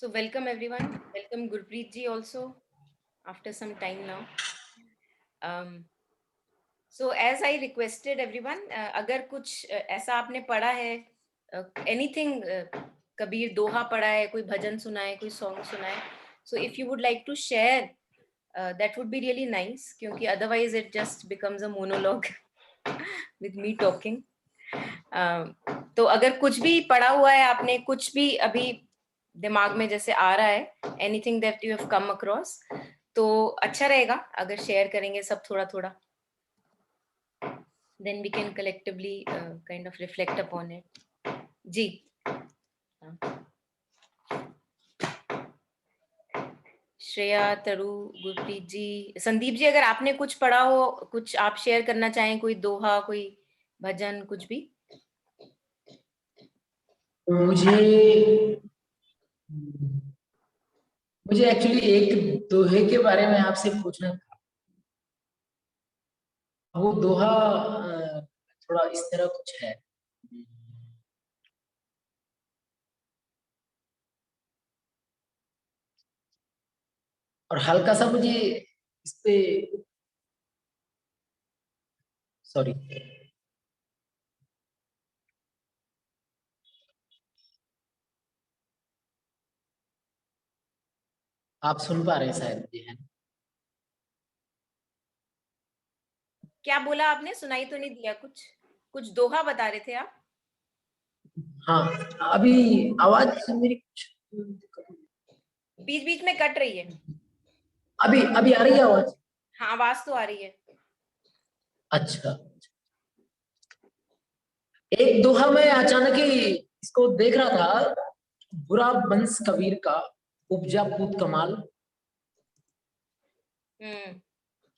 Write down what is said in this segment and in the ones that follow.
So welcome everyone. Welcome Gurpreet ji also after some time now. Um, so as I requested everyone, अगर कुछ ऐसा आपने पढ़ा है, anything, कबीर दोहा पढ़ा है, कोई भजन सुना है, कोई सॉन्ग सुना है, so if you would like to share, that would be really nice, क्योंकि otherwise it just becomes a monologue with me talking. तो अगर कुछ भी पढ़ा हुआ है आपने, कुछ भी अभी दिमाग में जैसे आ रहा है, anything that you have come across, तो अच्छा रहेगा अगर शेयर करेंगे सब थोड़ा थोड़ा, then we can collectively kind of reflect upon it. जी. श्रेया, तरु, गुरप्रीत जी, संदीप जी, अगर आपने कुछ पढ़ा हो, कुछ आप शेयर करना चाहें, कोई दोहा, कोई भजन, कुछ भी. मुझे एक्चुअली एक दोहे के बारे में आपसे पूछना था. वो दोहा थोड़ा इस तरह कुछ है. और हल्का सा मुझे इस पे सॉरी आप सुन पा रहे हैं शायद मुझे, है? क्या बोला आपने? सुनाई तो नहीं दिया. कुछ कुछ दोहा बता रहे थे आप. हाँ, अभी आवाज मेरी कुछ बीच बीच में कट रही है. अभी अभी आ रही है आवाज? हाँ, आवाज तो आ रही है. अच्छा. एक दोहा मैं अचानक ही इसको देख रहा था. बुरा वंश कबीर का, उपजा पूत कमाल,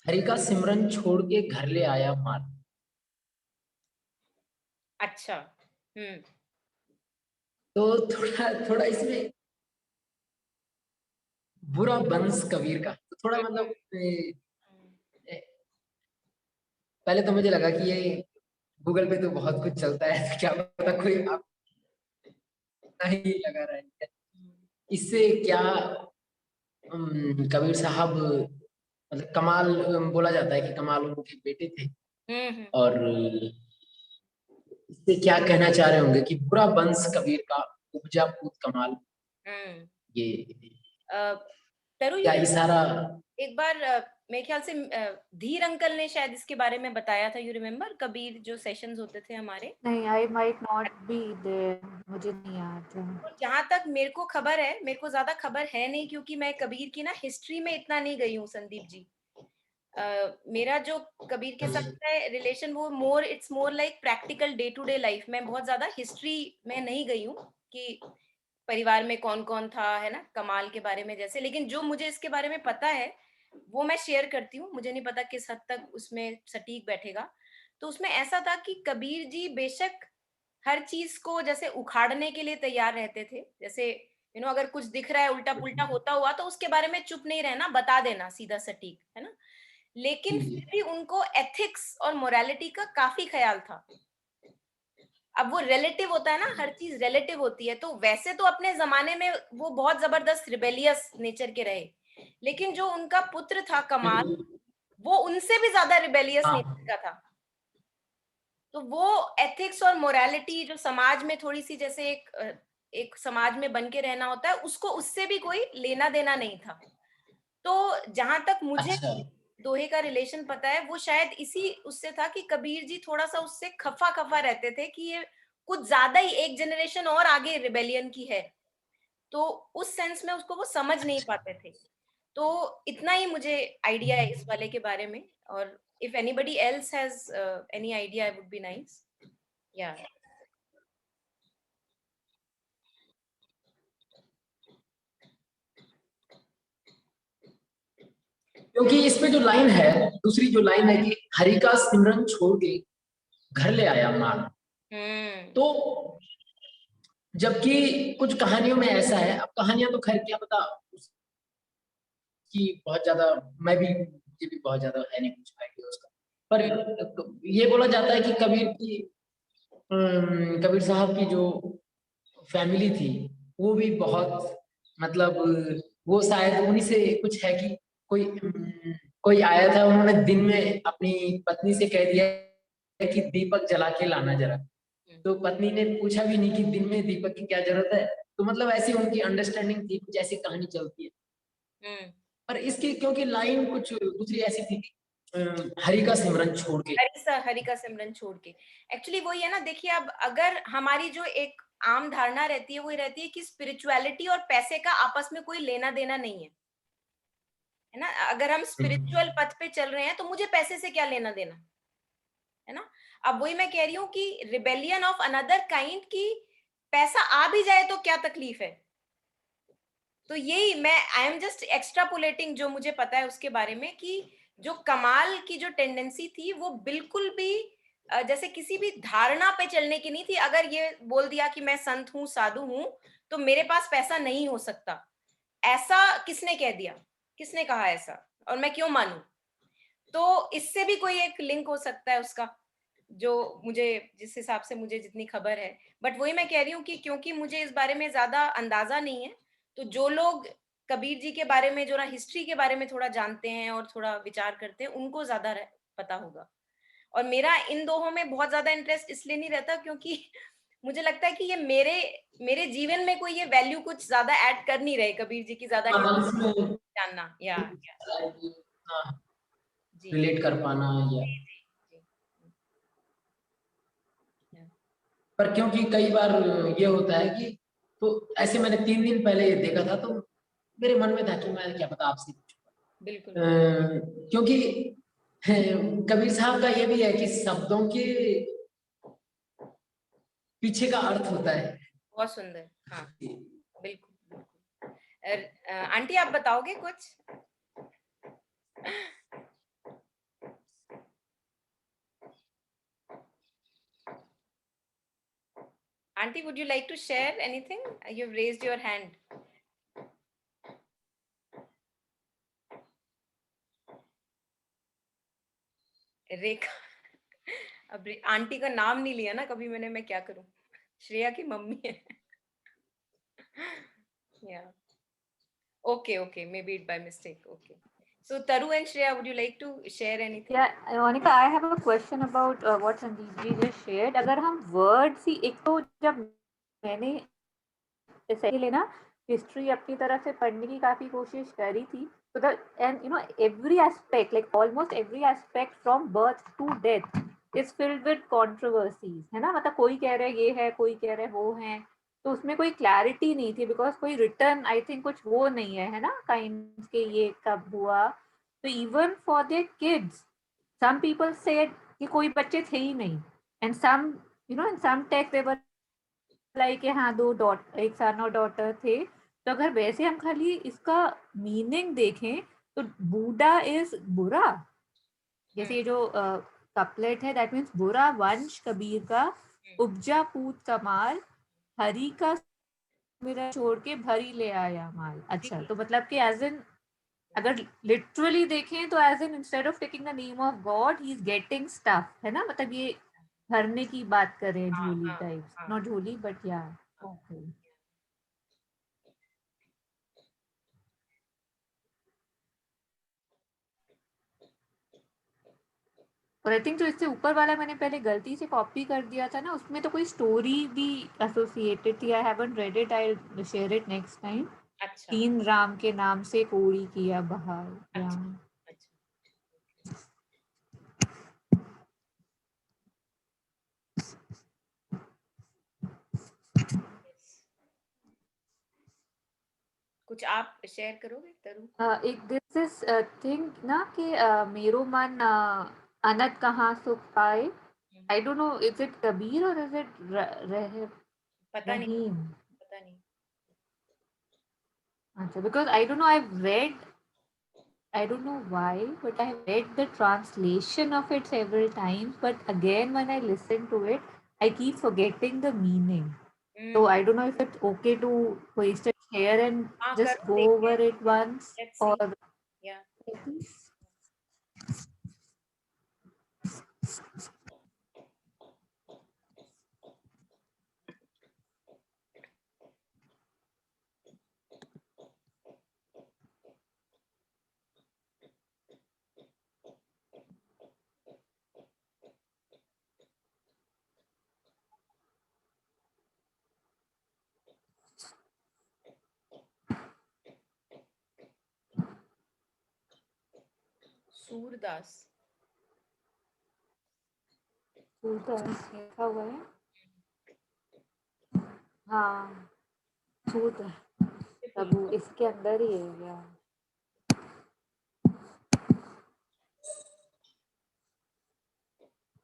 हरि का सिमरन छोड़ के घर ले आया माल. अच्छा. तो थोड़ा थोड़ा इसमें बुरा वंश कबीर का, तो थोड़ा मतलब पहले तो मुझे लगा कि ये गूगल पे तो बहुत कुछ चलता है, तो क्या पता कोई आप नहीं लगा रहा है. इससे क्या कबीर साहब मतलब कमाल बोला जाता है कि कमाल उनके बेटे थे. और इससे क्या कहना चाह रहे होंगे कि बुरा वंश कबीर का, उपजा पूत कमाल. ये तरु, क्या इशारा? एक बार मेरे ख्याल से धीर अंकल ने शायद इसके बारे में बताया था. यू रिमेम्बर कबीर जो सेशंस होते थे हमारे? नहीं, I might not be there, मुझे नहीं याद है. तो जहाँ तक मेरे को खबर है, मेरे को ज्यादा खबर है नहीं, क्योंकि मैं कबीर की ना हिस्ट्री में इतना नहीं गई हूँ संदीप जी. मेरा जो कबीर के साथ है रिलेशन, वो it's more like practical day to day life. मैं बहुत ज्यादा हिस्ट्री में नहीं गई हूँ कि परिवार में कौन कौन था, है ना, कमाल के बारे में जैसे. लेकिन जो मुझे इसके बारे में पता है वो मैं शेयर करती हूँ. मुझे नहीं पता किस हद तक उसमें सटीक बैठेगा. तो उसमें ऐसा था कि कबीर जी बेशक हर चीज को जैसे उखाड़ने के लिए तैयार रहते थे. जैसे अगर कुछ दिख रहा है उल्टा पुल्टा होता हुआ, तो उसके बारे में चुप नहीं रहना, बता देना सीधा सटीक, है ना. लेकिन फिर भी उनको एथिक्स और मोरालिटी का काफी ख्याल था. अब वो रिलेटिव होता है ना, हर चीज रिलेटिव होती है. तो वैसे तो अपने जमाने में वो बहुत जबरदस्त रिबेलियस नेचर के रहे, लेकिन जो उनका पुत्र था कमाल, वो उनसे भी ज्यादा रिबेलियस नेचर का था. तो वो एथिक्स और मोरालिटी जो समाज में थोड़ी सी जैसे एक समाज में बन के रहना होता है, उसको उससे भी कोई लेना देना नहीं था. तो जहां तक मुझे दोहे का रिलेशन पता है, वो शायद इसी उससे था कि कबीर जी थोड़ा सा उससे खफा खफा रहते थे कि ये कुछ ज्यादा ही एक जनरेशन और आगे रिबेलियन की है. तो उस सेंस में उसको वो समझ नहीं पाते थे. तो इतना ही मुझे आइडिया है इस वाले के बारे में. और if anybody else has any idea, it would be nice. Yeah. क्योंकि इस पे जो लाइन है, दूसरी जो लाइन है कि हरि का सिमरन छोड़ के घर ले आया माल. तो जबकि कुछ कहानियों में ऐसा है, अब कहानियां तो खैर क्या पता कि बहुत ज्यादा, मैं भी, मुझे भी बहुत ज्यादा है नहीं कुछ आइडिया उसका. पर ये बोला जाता है कि कबीर साहब की जो फैमिली थी वो भी बहुत मतलब वो शायद उन्हीं से कुछ है कि कोई आया था, उन्होंने दिन में अपनी पत्नी से कह दिया कि दीपक जला के लाना जरा। तो पत्नी ने पूछा भी नहीं कि दिन में दीपक की क्या जरूरत है। तो मतलब ऐसी उनकी अंडरस्टैंडिंग थी, कुछ ऐसी कहानी चलती है। पर इसकी क्योंकि लाइन कुछ दूसरी ऐसी थी कि हरि का सिमरन छोड़ के। हरि का सिमरन छोड़ के, एक्चुअली वही है ना। देखिए, अब अगर हमारी जो एक आम धारणा रहती है वो रहती है कि स्पिरिचुअलिटी और पैसे का आपस में कोई लेना देना नहीं है ना। अगर हम स्पिरिचुअल पथ पे चल रहे हैं तो मुझे पैसे से क्या लेना देना, है ना। अब वही मैं कह रही हूँ कि रिबेलियन ऑफ अनदर काइंड की पैसा आ भी जाए तो क्या तकलीफ है। तो यही मैं आई एम जस्ट एक्स्ट्रापोलेटिंग जो मुझे पता है उसके बारे में, कि जो कमाल की जो टेंडेंसी थी वो बिल्कुल भी जैसे किसी भी धारणा पे चलने की नहीं थी। अगर ये बोल दिया कि मैं संत हूँ, साधु हूँ, तो मेरे पास पैसा नहीं हो सकता, ऐसा किसने कह दिया, किसने कहा ऐसा, और मैं क्यों मानूं। तो इससे भी कोई एक लिंक हो सकता है उसका, जो मुझे, जिस हिसाब से मुझे जितनी खबर है। बट वही मैं कह रही हूँ कि क्योंकि मुझे इस बारे में ज्यादा अंदाजा नहीं है, तो जो लोग कबीर जी के बारे में, जो ना हिस्ट्री के बारे में थोड़ा जानते हैं और थोड़ा विचार करते हैं, उनको ज्यादा पता होगा। और मेरा इन दोनों में बहुत ज्यादा इंटरेस्ट इसलिए नहीं रहता क्योंकि मुझे लगता है कि ये मेरे मेरे जीवन में कोई ये वैल्यू कुछ ज्यादा ऐड कर नहीं रहे, कबीर जी की ज्यादा हिस्ट्री जानना या जी रिलेट कर पाना या। जी जी जी पर क्योंकि कई बार ये होता है कि, तो ऐसे मैंने 3 दिन पहले देखा था, तो मेरे मन में था कि मैं क्या पता आपसे पूछूंगा। बिल्कुल क्योंकि कबीर साहब का ये भी है कि शब्दों के पीछे का अर्थ होता है। बहुत सुंदर, हाँ बिल्कुल बिल्कुल। आंटी आप बताओगे कुछ? Auntie, would you like to share anything? You've raised your hand. रेखा, अब आंटी का नाम नहीं लिया ना कभी मैंने, मैं क्या करूं। श्रेया की मम्मी है। Yeah. Okay, okay. Maybe it by mistake. Okay. So Taru and Shreya, would you like to share anything? Yeah, Monica, I have a question about what Sandeep ji just shared. अगर हम words ही, एक तो जब मैंने जैसे लेना history अपनी तरफ से पढ़ने की काफी कोशिश करी थी, तो the end you know every aspect, like almost every aspect from birth to death is filled with controversies, है ना। मतलब कोई कह रहा है ये है, कोई कह रहा है वो है, तो उसमें कोई क्लैरिटी नहीं थी, बिकॉज कोई रिटर्न आई थिंक कुछ वो नहीं है ना, काइंड के ये कब हुआ। तो even for their kids some people said कि कोई बच्चे थे ही नहीं, and some, you know, in some text they were like हाँ दो डॉट एक सन और डॉटर थे। तो अगर वैसे हम खाली इसका मीनिंग देखें तो बूढ़ा इज बुरा, जैसे ये जो कपलेट है दैट मीन्स बुरा वंश कबीर का, उपजा पूत कमाल, हरि का मेरा छोड़ के भरी ले आया माल। अच्छा, तो मतलब कि एज इन अगर लिटरली देखें तो as in instead of taking the name of God he is getting stuff, है ना। मतलब ये भरने की बात कर रहे हैं, हाँ झोली हाँ टाइप्स, हाँ नॉट झोली बट या ओके। और आई थिंक जो इससे ऊपर वाला मैंने पहले गलती से कॉपी कर दिया था ना, उसमें तो कोई स्टोरी भी एसोसिएटेड थी। I haven't read it, I will share it next time. अच्छा 3 राम के नाम से कोड़ी किया बहार, या अच्छा अच्छा। कुछ आप शेयर करोगे तरु? एक दिस इज थिंग ना कि मेरो मन अनत कहाँ सुख पाए। आई don't no is it Kabir और इज इट पता नहीं, रहीम। पता नहीं। अच्छा, because I don't know, I've read, I don't know why, but I read the translation of it several times. But again, when I listen to it, I keep forgetting the meaning. So I don't know if it's okay to waste a share and हाँ just करो, go देखते over हैं, it once, let's or सी। या सूरदास। सूरदास लिखा हुआ है। हाँ, सूरदास प्रभु इसके अंदर ही है क्या?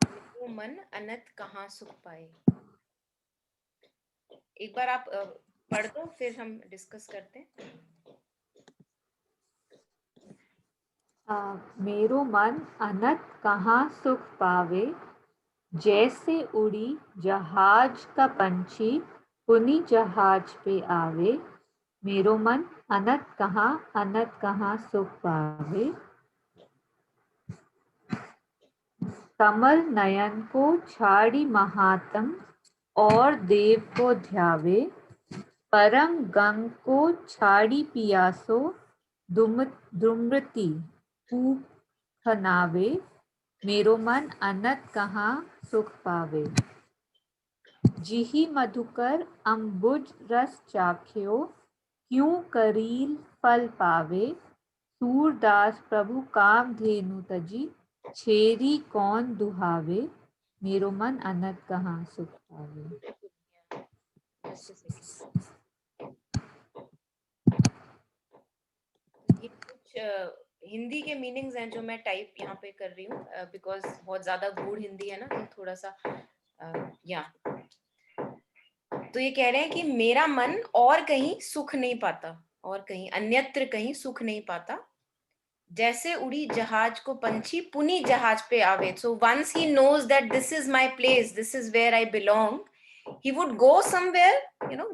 मेरे मन अनंत कहाँ सुख पाए। एक बार आप पढ़ दो, फिर हम डिस्कस करते हैं। मेरो मन अनंत कहाँ सुख पावे, जैसे उड़ी जहाज का पंछी पुनी जहाज पे आवे। मेरो मन अनंत कहाँ सुख पावे। कमल नयन को छाड़ी महात्म और देव को ध्यावे। परम गंग को छाड़ी पियासो दुम्रति खूब खनावे। मेरो मन अनंत कहाँ सुख पावे। जिहि मधुकर अम्बुज रस चाख्यो, क्यों करील फल पावे। सूरदास प्रभु कामधेनु तजी, छेरी कौन दुहावे। मेरो मन अनंत कहाँ सुख पावे। ये कुछ हिंदी के मीनिंग्स हैं जो मैं टाइप यहाँ पे कर रही हूँ, बिकॉज बहुत ज्यादा गूढ़ हिंदी है ना, तो थोड़ा सा या तो ये कह रहे हैं कि मेरा मन और कहीं सुख नहीं पाता, और कहीं अन्यत्र कहीं सुख नहीं पाता। जैसे उड़ी जहाज को पंछी पुनी जहाज पे आवे। So once he knows that this is my place, this is where I belong, he would go somewhere,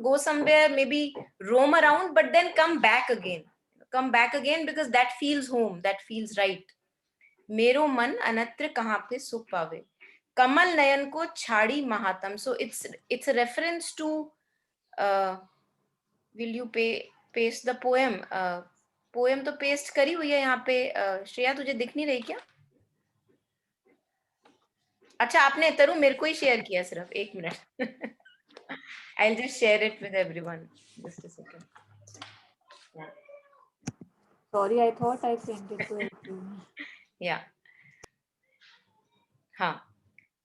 go somewhere, maybe roam around, but then come back again because that feels home, that feels right. मेरो मन अनत्र कहाँ पे सुख पावे। कमल नयन को छाड़ी महात्म। So it's a reference to will you paste the poem? Poem तो पेस्ट करी हुई है यहाँ पे। श्रेया तुझे दिख नहीं रही क्या? अच्छा, आपने तरु मेरे को ही शेयर किया सिर्फ। एक minute. I'll just share it with everyone. Just a second. Yeah. Sorry, I thought I sent it to everyone. Yeah. हाँ,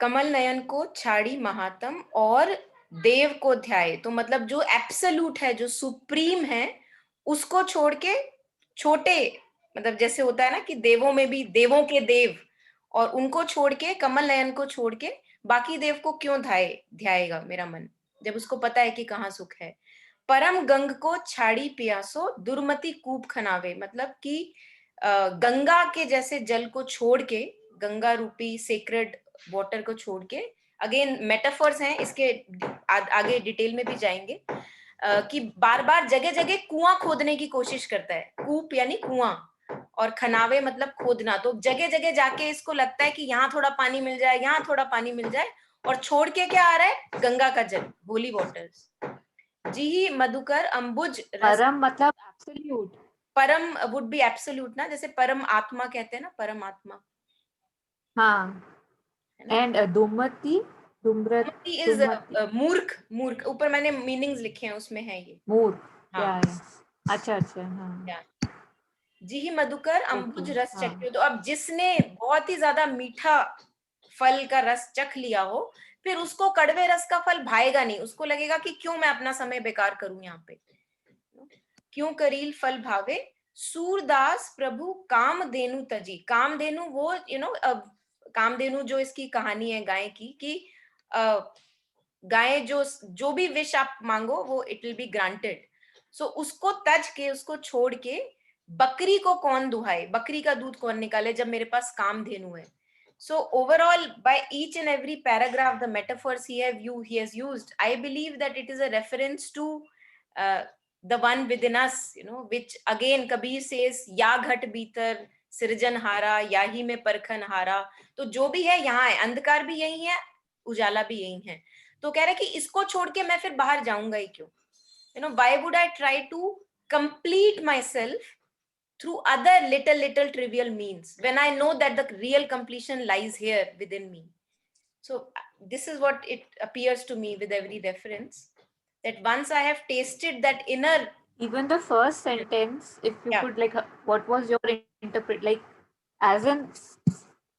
कमल नयन को छाड़ी महात्म और देव को ध्याए। तो मतलब जो एब्सोल्यूट है, जो सुप्रीम है, उसको छोड़ के छोटे, मतलब जैसे होता है ना कि देवों में भी देवों के देव, और उनको छोड़ के, कमल नयन को छोड़ के बाकी देव को क्यों ध्याएगा मेरा मन, जब उसको पता है कि कहाँ सुख है। परम गंग को छाड़ी पियासो दुर्मति कूप खनावे। मतलब कि गंगा के जैसे जल को छोड़ के, गंगा रूपी सेक्रेड वाटर को छोड़ के, अगेन मेटाफर्स हैं इसके, आगे डिटेल में भी जाएंगे, कि बार बार जगह जगह कुआं खोदने की कोशिश करता है। कूप यानी कुआं, और खनावे मतलब खोदना। तो जगह जगह जाके इसको लगता है कि यहाँ थोड़ा पानी मिल जाए, यहाँ थोड़ा पानी मिल जाए, और छोड़ के क्या आ रहा है? गंगा का जल, होली वाटर्स। जी मधुकर अम्बुज परम मतलब एब्सोल्यूट। परम वुड बी एब्सोल्यूट ना, जैसे परम आत्मा कहते हैं ना, परम आत्मा। हाँ, एंड दुमति दुमति इज मूर्ख। ऊपर मैंने मीनिंग्स लिखे हैं, उसमें है ये मूर्ख। हाँ। क्या है? अच्छा हाँ। जी मधुकर अम्बुज रस हाँ। चखे। तो अब जिसने बहुत ही ज्यादा मीठा फल का रस चख लिया हो, फिर उसको कड़वे रस का फल भाएगा नहीं। उसको लगेगा कि क्यों मैं अपना समय बेकार करूं यहाँ पे। क्यों करील फल भावे, सूरदास प्रभु कामधेनु तजी। कामधेनु वो कामधेनु जो इसकी कहानी है गाय की, कि गाय जो भी विश आप मांगो वो इट विल बी ग्रांटेड। सो उसको तज के, उसको छोड़ के बकरी को कौन दुहाए, बकरी का दूध कौन निकाले जब मेरे पास कामधेनु है। So overall, by each and every paragraph, the metaphors he has used, I believe that it is a reference to the one within us, which again Kabir says, या घट भीतर सृजनहारा, या ही में परखन हारा। तो जो भी है यहाँ है, अंधकार भी यही है, उजाला भी यही है। तो कह रहे कि इसको छोड़ के मैं फिर बाहर जाऊंगा ही क्यों? Why would I try to complete myself through other little trivial means when I know that the real completion lies here within me? So this is what it appears to me with every reference, that once I have tasted that inner, even the first sentence, if you could, like, what was your interpret, like, as in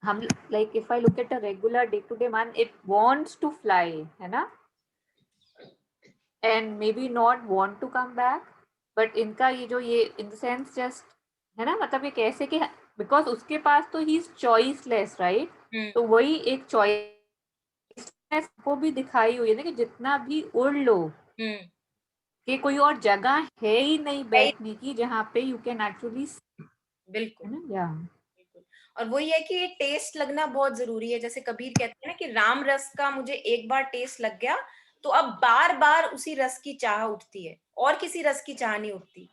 हम like if I look at a regular day to day man, it wants to fly, है ना, and maybe not want to come back, but इनका ये जो ये in the sense just है ना, मतलब ये कैसे कि because उसके पास तो he is choiceless, right? तो वही एक choiceless को भी दिखाई हुई है ना कि जितना भी उड़ लो कि कोई और जगह है ही नहीं बैठने की जहाँ पे you can actually, बिल्कुल है ना, yeah. और वही है कि ये टेस्ट लगना बहुत जरूरी है। जैसे कबीर कहते हैं ना कि राम रस का मुझे एक बार टेस्ट लग गया तो अब बार बार उसी रस की चाह उठती है और किसी रस की चाह नहीं उठती।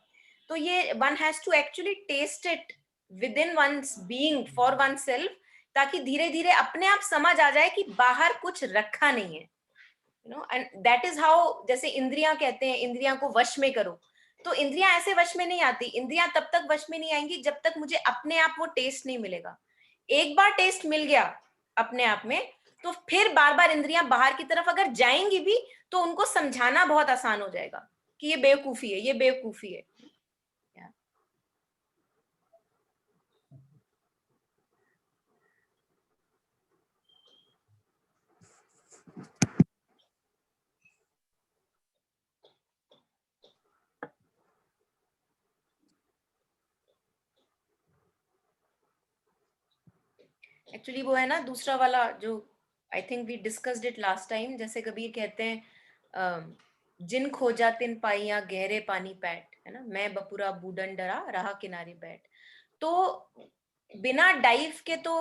तो ये one has to actually test it within one's being for oneself, ताकि धीरे धीरे अपने आप समझ आ जाए कि बाहर कुछ रखा नहीं है, you know. And that is how, जैसे इंद्रियां कहते हैं इंद्रियां को वश में करो, तो इंद्रियां ऐसे वश में नहीं आती। इंद्रियां तब तक वश में नहीं आएंगी जब तक मुझे अपने आप वो टेस्ट नहीं मिलेगा। एक बार टेस्ट मिल गया अपने आप में तो फिर बार बार इंद्रियां बाहर की तरफ अगर जाएंगी भी तो उनको समझाना बहुत आसान हो जाएगा कि ये बेवकूफी है, ये बेवकूफी है। एक्चुअली वो है ना दूसरा वाला जो I think we discussed it last time, जैसे कबीर कहते हैं जिन खोजा तिन पाइया गहरे पानी पैठ, है ना, मैं बपुरा बूढ़न डरा रहा किनारे बैठ। तो बिना डाइव के तो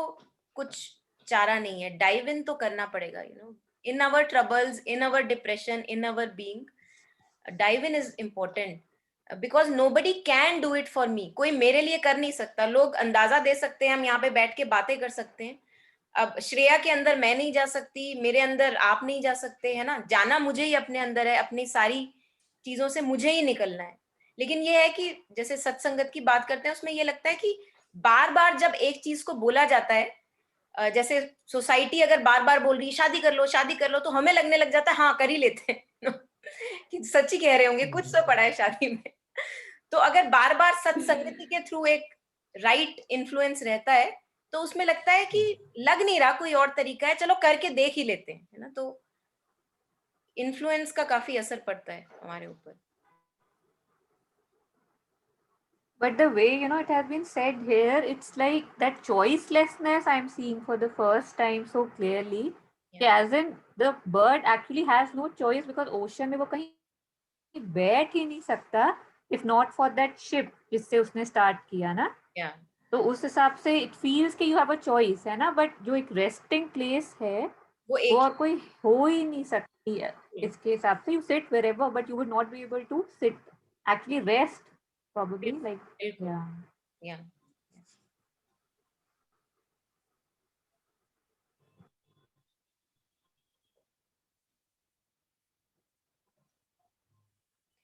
कुछ चारा नहीं है, डाइव इन तो करना पड़ेगा, you know, in our troubles, in our depression, in our being. Dive in is important because nobody can do it for me. कोई मेरे लिए कर नहीं सकता। लोग अंदाजा दे सकते हैं, हम यहाँ पे बैठ के बातें कर सकते हैं। अब श्रेया के अंदर मैं नहीं जा सकती, मेरे अंदर आप नहीं जा सकते, है ना। जाना मुझे ही अपने अंदर है, अपनी सारी चीजों से मुझे ही निकलना है। लेकिन ये है कि जैसे सत्संगत की बात करते हैं उसमें ये लगता है कि बार बार जब एक चीज को बोला जाता है, जैसे सोसाइटी अगर बार बार बोल रही है शादी कर लो शादी कर लो, तो हमें लगने लग जाता है हाँ कर ही लेते हैं कि सच्ची कह रहे होंगे, कुछ तो पड़ा है शादी में। तो अगर बार बार सत्संगति के थ्रू एक राइट इन्फ्लुएंस रहता है तो उसमें लगता है कि लग नहीं रहा कोई और तरीका है, चलो करके देख ही लेते हैं, है ना। तो इन्फ्लुएंस का काफी असर पड़ता है हमारे ऊपर। But the way, you know, it has been said here, it's like that choicelessness I'm seeing for the first time so clearly. Yeah. As in the bird actually has no choice because ocean में वो कहीं बैठ ही नहीं सकता if not for that ship जिससे उसने start किया ना। Yeah. तो उस हिसाब से it feels कि you have a choice, है ना, but जो एक resting place है वो और कोई हो ही नहीं सकती है इसके हिसाब से। You sit wherever but you would not be able to sit, actually rest. Probably like yeah.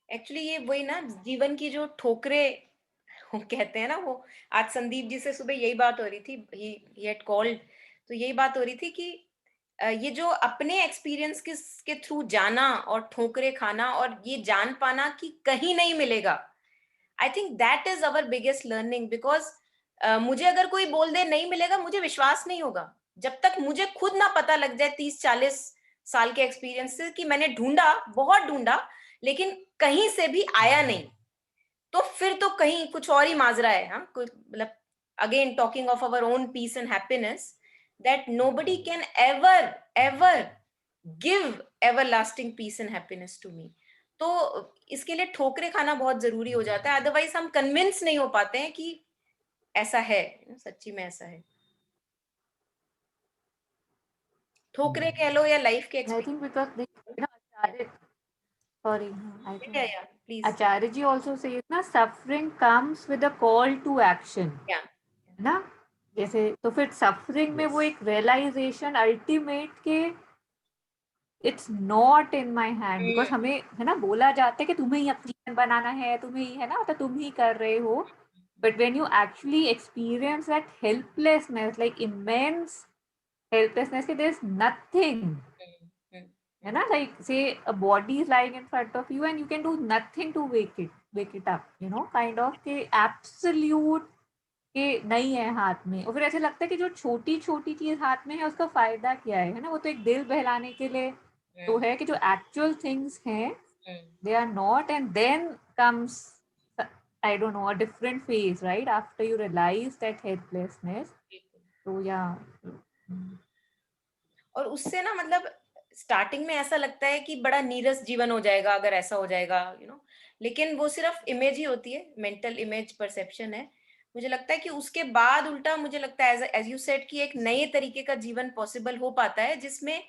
Actually ये वही ना जीवन की जो ठोकरे कहते हैं ना, वो आज संदीप जी से सुबह यही बात हो रही थी, he had called, तो यही बात हो रही थी कि ये जो अपने एक्सपीरियंस के थ्रू जाना और ठोकरे खाना और ये जान पाना कि कहीं नहीं मिलेगा, I think that is our biggest learning. Because मुझे अगर कोई बोल दे नहीं मिलेगा, मुझे विश्वास नहीं होगा जब तक मुझे खुद ना पता लग जाए 30-40 साल के एक्सपीरियंस से कि मैंने ढूंढा, बहुत ढूंढा, लेकिन कहीं से भी आया नहीं। तो फिर तो कहीं कुछ और ही माजरा है। हाँ, मतलब again talking of our own peace and happiness, that nobody can ever ever give everlasting peace and happiness to me. तो इसके लिए ठोकरे खाना बहुत जरूरी हो जाता है, अदरवाइज हम कन्विंस नहीं हो पाते हैं कि ऐसा है, सच्ची में ऐसा है। ठोकरे कह लो या लाइफ के I think because they, you know, Acharya, sorry, I think please. Acharya ji also says ना suffering comes with a call to action, ना, जैसे तो फिर suffering में वो एक realization ultimate के it's not in my hand, because हमें है ना बोला जाता है कि तुम्हें ही अपना जीवन बनाना है, तुम्हें ही, है ना, तो तुम ही कर रहे हो। But when you actually experience that helplessness, like immense helplessness, there's nothing, है ना, like say a body is lying in front of you and you can do nothing to wake it up, you know, kind of the absolute कि नहीं है हाथ में, और फिर ऐसे लगता है कि जो छोटी छोटी चीज हाथ में है उसका फायदा क्या है ना, वो तो एक दिल बहलाने के लिए तो है, कि जो एक्चुअल थिंग्स हैं they are not, and then comes I don't know a different phase, right, after you realize that helplessness. So yeah. और उससे ना मतलब स्टार्टिंग में ऐसा लगता है कि बड़ा नीरस जीवन हो जाएगा अगर ऐसा हो जाएगा, लेकिन वो सिर्फ इमेज ही होती है, मेंटल इमेज परसेप्शन है। मुझे लगता है कि उसके बाद उल्टा मुझे लगता है एज यू सेड कि एक नए तरीके का जीवन पॉसिबल हो पाता है, जिसमें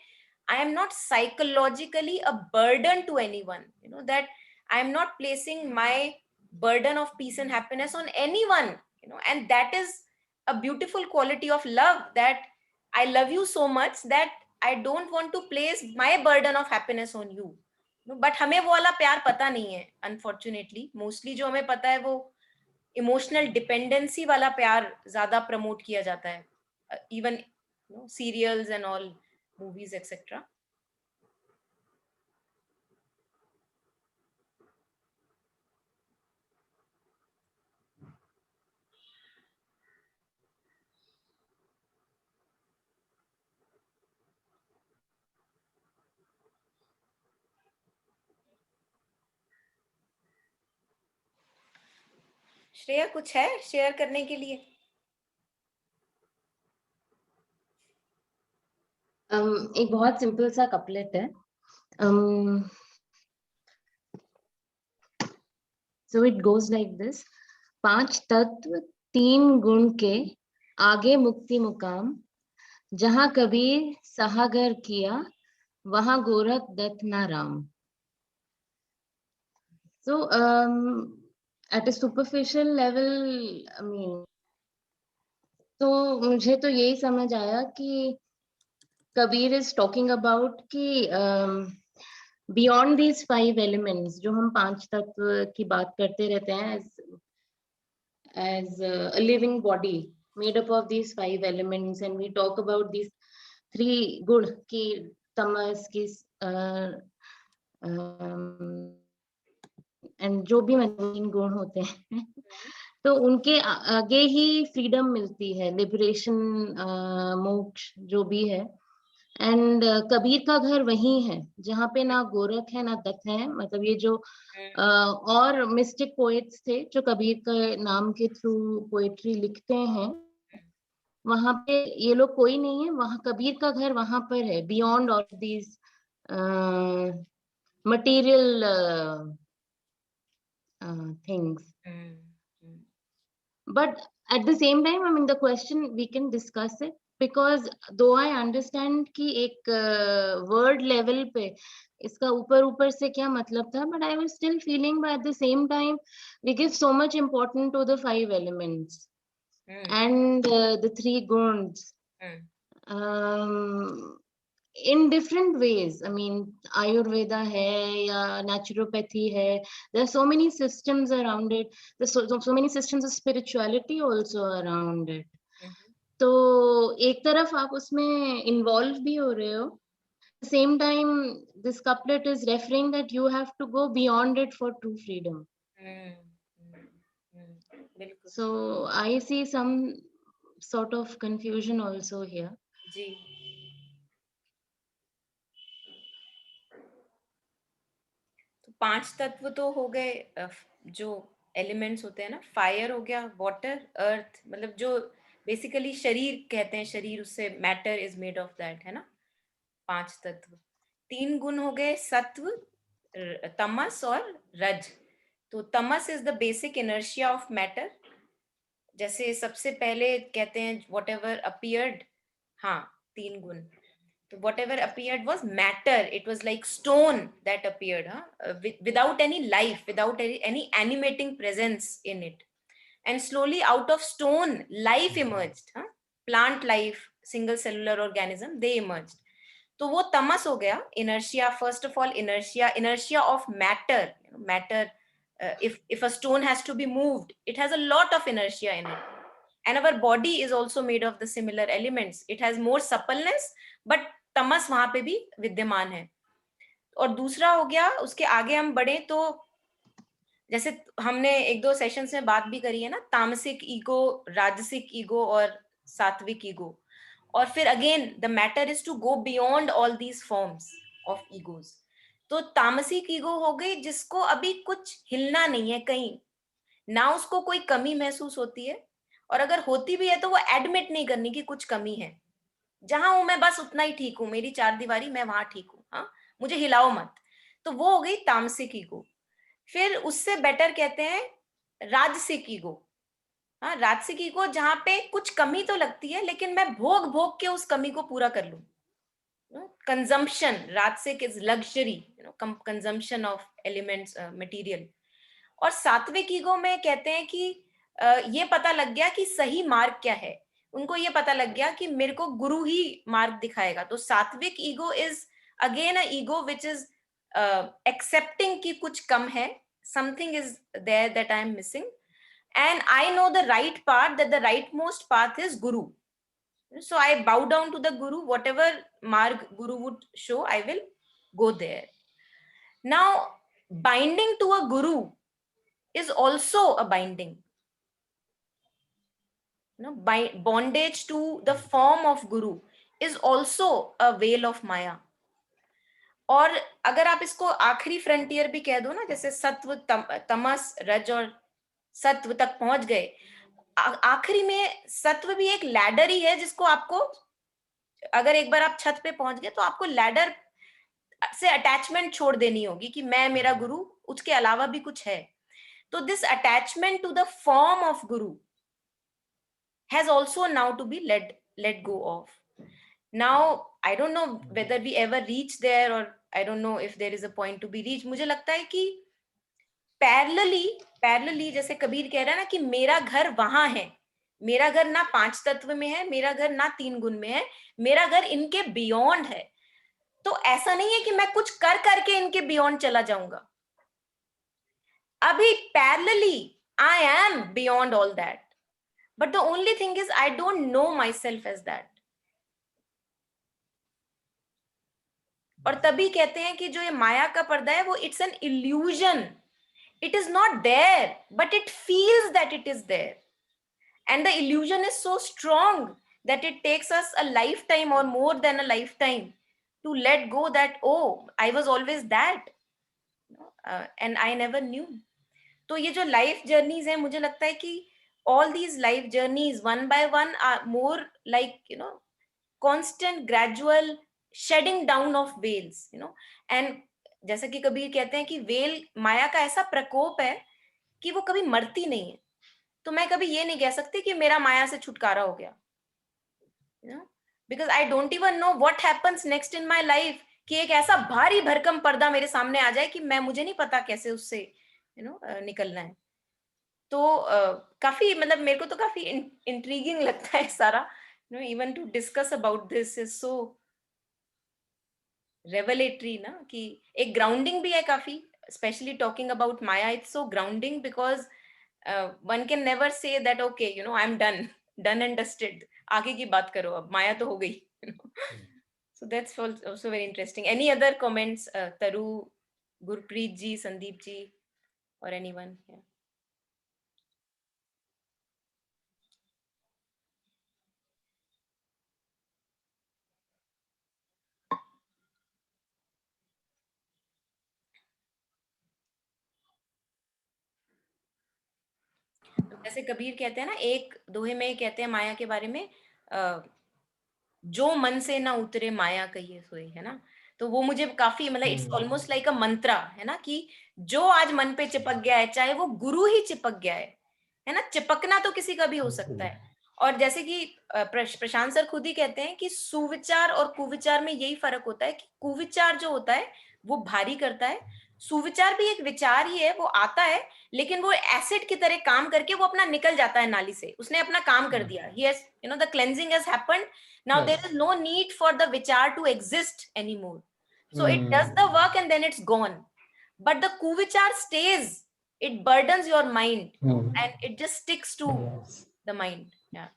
I am not psychologically a burden to anyone, that I am not placing my burden of peace and happiness on anyone, and that is a beautiful quality of love, that I love you so much that I don't want to place my burden of happiness on you. But हमें वो वाला प्यार पता नहीं है, unfortunately. Mostly जो हमें पता है वो इमोशनल डिपेंडेंसी वाला प्यार ज्यादा प्रमोट किया जाता है, even serials and all, movies etcetera. Shreya कुछ है शेयर करने के लिए? एक बहुत सिंपल सा कपलेट है। So it goes like this: 5 तत्व 3 गुण के आगे मुक्ति मुकाम, जहां कबीर सहागर किया वहां गोरख दत्त ना Ram. So at a superficial level, I mean, तो मुझे तो यही समझ आया कि कबीर इज टॉकिंग अबाउट कि बियॉन्ड दीज 5 एलिमेंट्स, जो हम 5 तत्व की बात करते रहते हैं, as a living body made up of these 5 elements, and we talk about these 3 गुण की, तमस की, एंड जो भी मेन गुण होते हैं तो उनके आगे ही फ्रीडम मिलती है, लिबरेशन, मोक्ष जो भी है। एंड कबीर का घर वही है जहाँ पे ना गोरख है ना दत्त है। मतलब ये जो और मिस्टिक पोएट्स थे जो कबीर के नाम के थ्रू पोएट्री लिखते हैं, वहां पे ये लोग कोई नहीं है। वहां कबीर का घर वहां पर है, beyond all these material things. But at the same time, I mean, the question, we can discuss it, because though I understand कि एक word level पे इसका ऊपर ऊपर से क्या मतलब था, but I was still feeling, but at the same time we give so much importance to the 5 elements and the 3 guns in different ways. I mean, Ayurveda hai ya naturopathy hai, there are so many systems around it. There's so many systems of spirituality also around it. तो एक तरफ आप उसमें involve भी हो रहे हो, at the same time this couplet is referring that you have to go beyond it for true freedom. So I see some sort of confusion also here. जी तो 5 तत्व तो हो गए, जो एलिमेंट्स होते हैं ना, फायर हो गया, वाटर, अर्थ, मतलब जो बेसिकली शरीर कहते हैं, शरीर, उससे matter is made of that, है ना, 5 तत्व। 3 गुण हो गए, सत्व, तमस और रज। तो तमस is the basic inertia of matter. जैसे सबसे पहले कहते हैं वॉट एवर अपियर्ड, हाँ 3 गुण, तो whatever appeared was matter. It was like stone that appeared, without any life, without any animating presence in it. And slowly out of stone life emerged, plant life, single cellular organism, they emerged. तो वो तमस हो गया, inertia, first of all inertia of matter. Matter, if a stone has to be moved, it has a lot of inertia in it. And our body is also made of the similar elements. It has more suppleness, but तमस वहां पे भी विद्यमान है। और दूसरा हो गया, उसके आगे हम बढ़े तो जैसे हमने 1-2 सेशंस में बात भी करी है ना, तामसिक ईगो, राजसिक ईगो और सात्विक ईगो। और फिर again the matter is to go beyond all these forms of egos. तो तामसिक ईगो हो गई जिसको अभी कुछ हिलना नहीं है कहीं, ना उसको कोई कमी महसूस होती है, और अगर होती भी है तो वो एडमिट नहीं करनी कि कुछ कमी है। जहां हूं मैं बस उतना ही ठीक हूं, मेरी 4 दीवारी, मैं वहां ठीक हूं, हाँ, मुझे हिलाओ मत। तो वो हो गई तामसिक ईगो। फिर उससे बेटर कहते हैं राजसिक ईगो। हाँ, राजसिक ईगो जहां पे कुछ कमी तो लगती है लेकिन मैं भोग भोग के उस कमी को पूरा कर लूं। कंजम्पशन, राजसिक is luxury, consumption of elements, material. और सात्विक ईगो में कहते हैं कि ये पता लग गया कि सही मार्ग क्या है, उनको ये पता लग गया कि मेरे को गुरु ही मार्ग दिखाएगा। तो सात्विक ego is again a ego which is accepting कि कुछ कम है, something is there that I am missing, and I know the right path, that the rightmost path is Guru. So I bow down to the Guru, whatever marg Guru would show, I will go there. Now, binding to a Guru is also a binding. Bondage to the form of Guru is also a veil of Maya. और अगर आप इसको आखिरी frontier भी कह दो ना, जैसे सत्व, तमस, रज और सत्व तक पहुंच गए, आखिरी में सत्व भी एक लैडर ही है जिसको आपको, अगर एक बार आप छत पे पहुंच गए तो आपको लैडर से अटैचमेंट छोड़ देनी होगी कि मैं, मेरा गुरु, उसके अलावा भी कुछ है। तो this attachment to the form of guru has also now to be let go of. Now I don't know whether we ever reach there, or I don't know if there is a point to be reached. मुझे लगता है कि parallelly जैसे कबीर कह रहा है ना कि मेरा घर वहां है, मेरा घर ना 5 तत्व में है, मेरा घर ना 3 गुण में है, मेरा घर इनके बियॉन्ड है। तो ऐसा नहीं है कि मैं कुछ कर करके इनके बियॉन्ड चला जाऊंगा। अभी parallelly I am beyond all that, but the only thing is I don't know myself as that. और तभी कहते हैं कि जो ये माया का पर्दा है वो it's an illusion, it is not there but it feels that it is there, and the illusion is so strong that it takes us a lifetime or more than a lifetime to let go that, oh, I was always that, and I never knew. तो ये जो life journeys है, मुझे लगता है कि all these life journeys one by one are more like constant gradual shedding down of veils, and जैसा कि कबीर कहते हैं कि वेल, माया का ऐसा प्रकोप है कि वो कभी मरती नहीं है। तो मैं कभी ये नहीं कह सकती कि मेरा माया से छुटकारा हो गया, because I don't even know what happens next in my life, कि एक ऐसा भारी भरकम पर्दा मेरे सामने आ जाए कि मुझे नहीं पता कैसे उससे निकलना है। तो काफी, मतलब मेरे को तो काफी इंट्रीगिंग लगता है सारा, even to discuss about this is so revelatory ना, कि एक ग्राउंडिंग भी है काफी, specially talking about maya, it's so grounding because one can never say that okay I am done and dusted, आगे की बात करो, अब माया तो हो गई। So that's also very interesting. Any other comments, Taru, Gurpreet ji, Sandeep ji, or anyone? Yeah. जैसे कबीर कहते हैं ना, एक दोहे में कहते हैं माया के बारे में, जो मन से ना उतरे माया कहिए सोए, है ना। तो वो मुझे काफी, मतलब इट्स ऑलमोस्ट लाइक अ मंत्रा, है ना, कि जो आज मन पे चिपक गया है, चाहे वो गुरु ही चिपक गया है ना, चिपकना तो किसी का भी हो सकता है। और जैसे कि प्रशांत सर खुद ही कहते हैं कि सुविचार और कुविचार में यही फर्क होता है कि कुविचार जो होता है वो भारी करता है, सुविचार भी एक विचार ही है, वो आता है लेकिन वो एसिड की तरह काम करके वो अपना निकल जाता है नाली से, उसने अपना काम कर दिया, he has, the cleansing has happened, now there is no need for the vichar to exist anymore, so it does the work and then it's gone, but the kuvichar stays, it burdens your mind, and it just sticks to the mind. Yeah.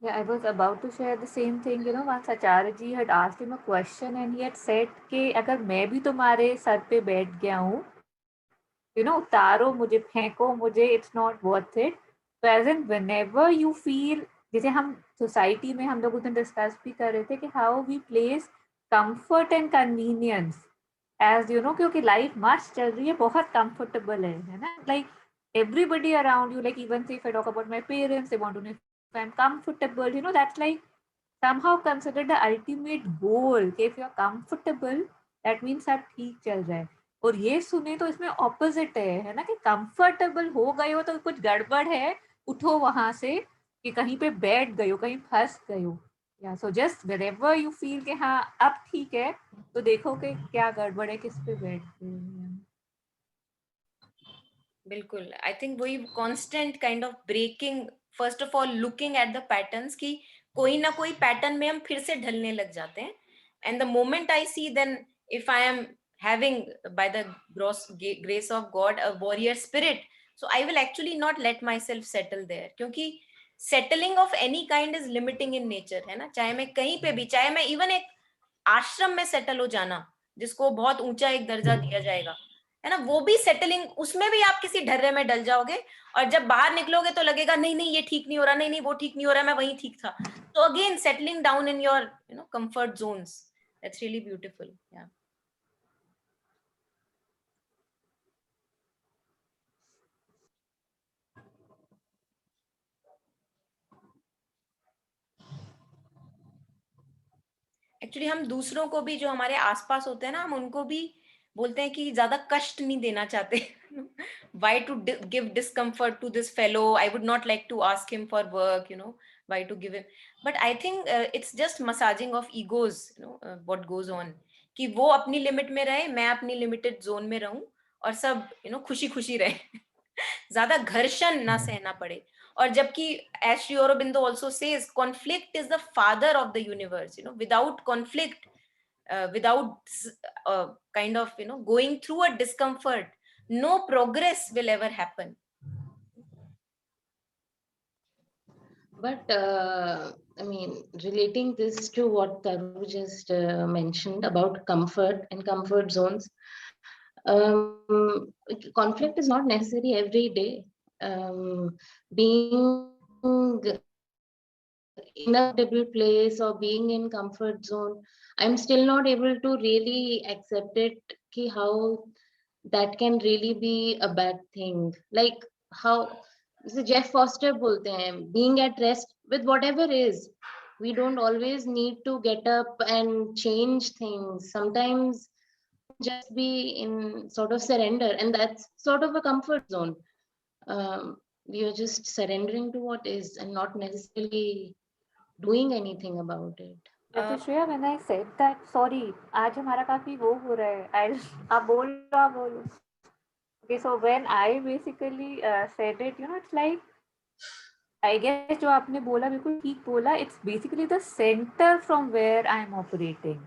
Yeah, I was about to share the same thing. You know, once Acharya ji had asked him a question and he had said कि अगर मैं भी तुम्हारे sir पे बैठ गया हूँ, you know, उतारो मुझे, फेंको मुझे, it's not worth it. So as in whenever you feel, जैसे हम सोसाइटी में हम लोग उस दिन डिस्कस भी कर रहे थे कि how we place comfort and convenience as you know, क्योंकि लाइफ मस्त चल रही है, बहुत कंफर्टेबल है ना, like everybody around you, like even say if I talk about my parents, they want to know if I'm comfortable, you know, that's like somehow considered the ultimate goal कि if you're comfortable that means सब ठीक चल रहा है. और ये सुने तो इसमें ऑपोजिट है ना, कि कंफर्टेबल हो गए हो तो कुछ गड़बड़ है, उठो वहां से, कि कहीं पे बैठ गए हो, कहीं फंस गए हो. या so just wherever you feel कि हाँ अब ठीक है, तो देखो कि क्या गड़बड़ है, किस पे बैठ गए हो. बिल्कुल, आई थिंक वही constant kind of breaking, first of all looking at the patterns की कोई ना कोई पैटर्न में हम फिर से ढलने लग जाते हैं. And the moment I see, then if I am having by the grace of God a warrior spirit, so I will actually not let myself settle there, क्योंकि settling of any kind is limiting in nature, है ना. चाहे मैं कहीं पे भी, चाहे मैं इवन एक आश्रम में सेटल हो जाना जिसको बहुत ऊंचा एक दर्जा दिया जाएगा, है ना, वो भी सेटलिंग, उसमें भी आप किसी ढर्रे में डल जाओगे और जब बाहर निकलोगे तो लगेगा नहीं नहीं ये ठीक नहीं हो रहा, नहीं नहीं वो ठीक नहीं हो रहा, मैं वहीं ठीक था. तो again settling down in your comfort Jones, that's really beautiful. या एक्चुअली हम दूसरों को भी, जो हमारे आसपास होते हैं ना, हम उनको भी बोलते हैं कि ज्यादा कष्ट नहीं देना चाहते. Why to give discomfort to this fellow, I would not like to ask him for work, why to give him. But I think it's just massaging of egos, what goes on, कि वो अपनी limit में रहे, मैं अपनी limited zone में रहूं, और सब खुशी खुशी रहे. ज्यादा घर्षण ना सहना पड़े. और जबकि as Sri Aurobindo also says, conflict is the father of the universe. Without conflict, without kind of going through a discomfort, no progress will ever happen. But I mean, relating this to what Taru just mentioned about comfort and comfort zones, conflict is not necessary every day. Being in a stable place or being in comfort zone, I'm still not able to really accept it, ki how that can really be a bad thing. Like how Jeff Foster bolte hain, being at rest with whatever is. We don't always need to get up and change things. Sometimes just be in sort of surrender, and that's sort of a comfort zone. We are just surrendering to what is and not necessarily doing anything about it. जैसे Shreya, when I said that, sorry, आज हमारा काफी वो हो रहा है, आप बोलो. Okay, so when I basically said it, it's like, I guess जो आपने बोला बिल्कुल ठीक बोला, it's basically the center from where I am operating.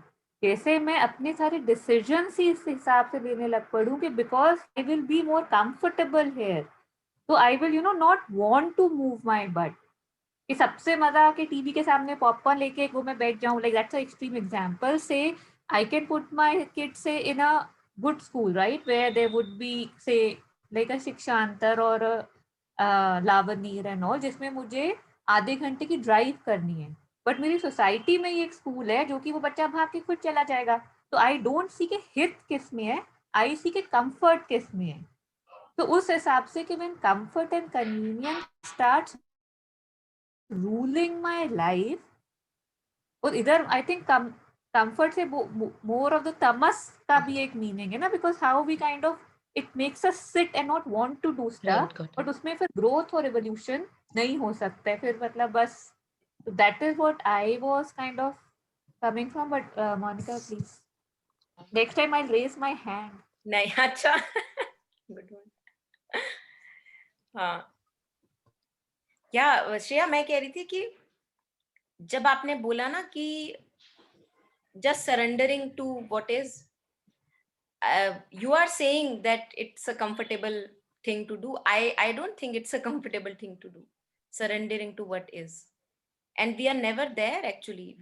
जैसे मैं अपने सारे decisions ही इस हिसाब से लेने लग पड़ूं कि because I will be more comfortable here, so I will not want to move my butt. कि सबसे मजा कि टीवी के सामने पॉपकॉर्न लेके वो मैं बैठ जाऊं, like that's an extreme example. Say I can put my kids say in a good school, right, where there would be say like a शिक्षांतर और लावनीर एंड ऑल, जिसमें मुझे आधे घंटे की ड्राइव करनी है. बट मेरी सोसाइटी में ये एक स्कूल है जो कि वो बच्चा भाग के खुद चला जाएगा. तो आई डोंट सी के हित किस में है, आई सी के कंफर्ट किस में है. तो उस हिसाब से कि when comfort and convenience starts ruling my life, और इधर आई थिंक कंफर्ट से मोर ऑफ द तमस का भी एक मीनिंग है ना, because how we kind of it makes us sit and not want to do stuff, but उसमें फिर ग्रोथ और एवोल्यूशन नहीं हो सकता है फिर, मतलब बस. That is what I was kind of coming from. But Monica please, next time I raise my hand. नहीं, अच्छा. Good one. हाँ, क्या श्रेया, मैं कह रही थी कि जब आपने बोला ना कि just surrendering to what is, you are saying that it's a comfortable thing to do. I don't think it's a comfortable thing to do, surrendering to what is. and we are never there actually.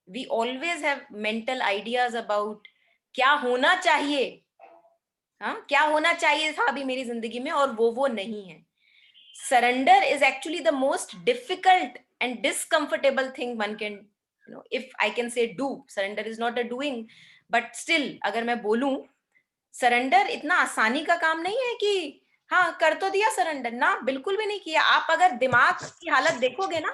We always have mental ideas about क्या होना चाहिए, हाँ क्या होना चाहिए था अभी मेरी जिंदगी में, और वो नहीं है. Surrender is actually the most difficult and discomfortable thing one can, you know, if I can say do. Surrender is not a doing, but still अगर मैं बोलूं, सरेंडर इतना आसानी का काम नहीं है कि हाँ कर तो दिया सरेंडर, ना बिल्कुल भी नहीं किया. आप अगर दिमाग की हालत देखोगे ना,